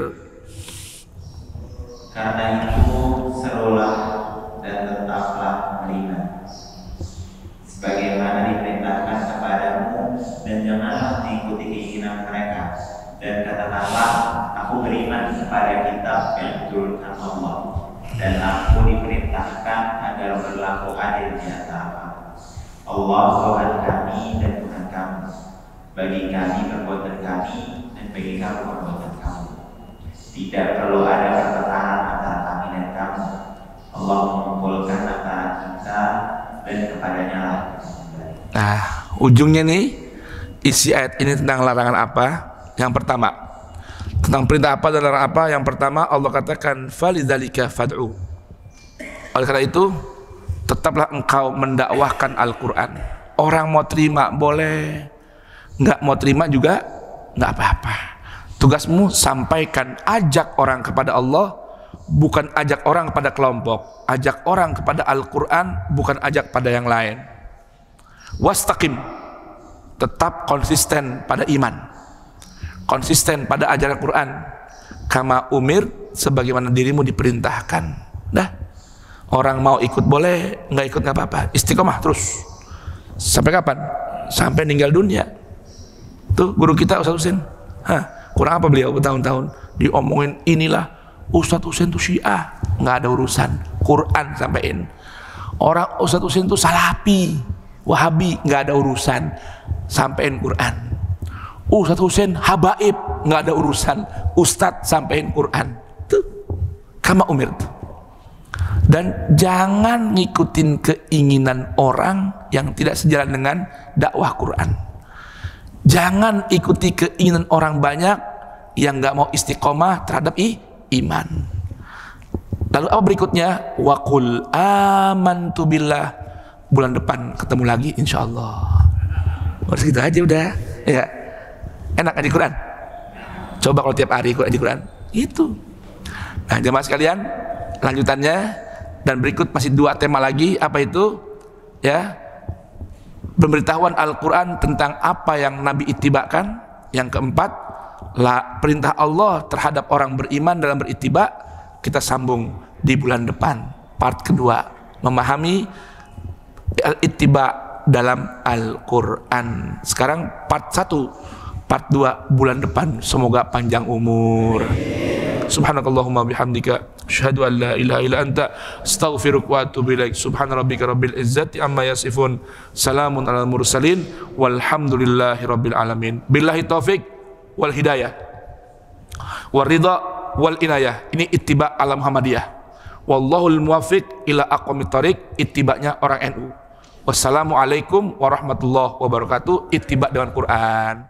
Karena itu serulah dan tetaplah beriman sebagaimana diperintahkan kepadamu, dan janganlah mengikuti keinginan mereka, dan katakanlah aku beriman kepada kitab yang diturunkan Allah, dan aku diperintahkan agar berlaku adil di antara kamu. Allah Tuhan kami dan Tuhan kamu, bagi kami perbuatan kami dan bagi kamu perbuatan kamu. Tidak perlu ada pertentangan antara kami dan kamu. Allah mengumpulkan antara kita dan kepadanya lah kita kembali. Nah, ujungnya nih isi ayat ini tentang larangan apa? Yang pertama, tentang perintah apa dan larangan apa? Yang pertama Allah katakan falidzalika fad'u. Oleh karena itu, tetaplah engkau mendakwahkan Al-Quran. Orang mau terima boleh, nggak mau terima juga nggak apa-apa. Tugasmu sampaikan, ajak orang kepada Allah, bukan ajak orang kepada kelompok. Ajak orang kepada Al-Quran, bukan ajak pada yang lain. Wastaqim, tetap konsisten pada iman, konsisten pada ajaran Quran. Kama umir, sebagaimana dirimu diperintahkan. Dah, orang mau ikut boleh, nggak ikut nggak apa-apa. Istiqomah terus. Sampai kapan? Sampai meninggal dunia. Tuh guru kita Ustaz Husain, kurang apa beliau bertahun-tahun diomongin inilah Ustaz Husain tuh Syiah, nggak ada urusan. Quran sampein. Orang Ustaz Husain tuh Salafi, Wahabi, nggak ada urusan. Sampein Quran. Ustaz Husain habaib, nggak ada urusan. Ustadz sampein Quran. Tuh kama umir tuh. Dan jangan ngikutin keinginan orang yang tidak sejalan dengan dakwah Quran. Jangan ikuti keinginan orang banyak yang nggak mau istiqomah terhadap iman. Lalu apa berikutnya? Wa qul amantu billah. Bulan depan ketemu lagi insyaallah. Harus gitu aja udah. Ya. Enak ngaji Quran. Coba kalau tiap hari ngaji Quran. Itu. Nah, jemaah sekalian, lanjutannya dan berikut masih 2 tema lagi. Apa itu? Ya. Pemberitahuan Al-Quran tentang apa yang Nabi ittibakan. Yang keempat, perintah Allah terhadap orang beriman dalam berittiba. Kita sambung di bulan depan. Part kedua, memahami al-ittiba dalam Al-Quran. Sekarang part 1, part 2 bulan depan. Semoga panjang umur. Subhanakallahumma bihamdika asyhadu an la ilaha illa anta astaghfiruka wa atubu ilaik. Subhana rabbika rabbil izzati amma yasifun. Salamun alal mursalin walhamdulillahi rabbil alamin. Billahi taufik wal hidayah wal ridha wal inayah. Ini ittiba ala Muhammadiyah. Wallahul muwaffiq ila aqwamit thariq, ittibanya orang NU. Wassalamualaikum warahmatullahi wabarakatuh. Ittiba dengan Quran.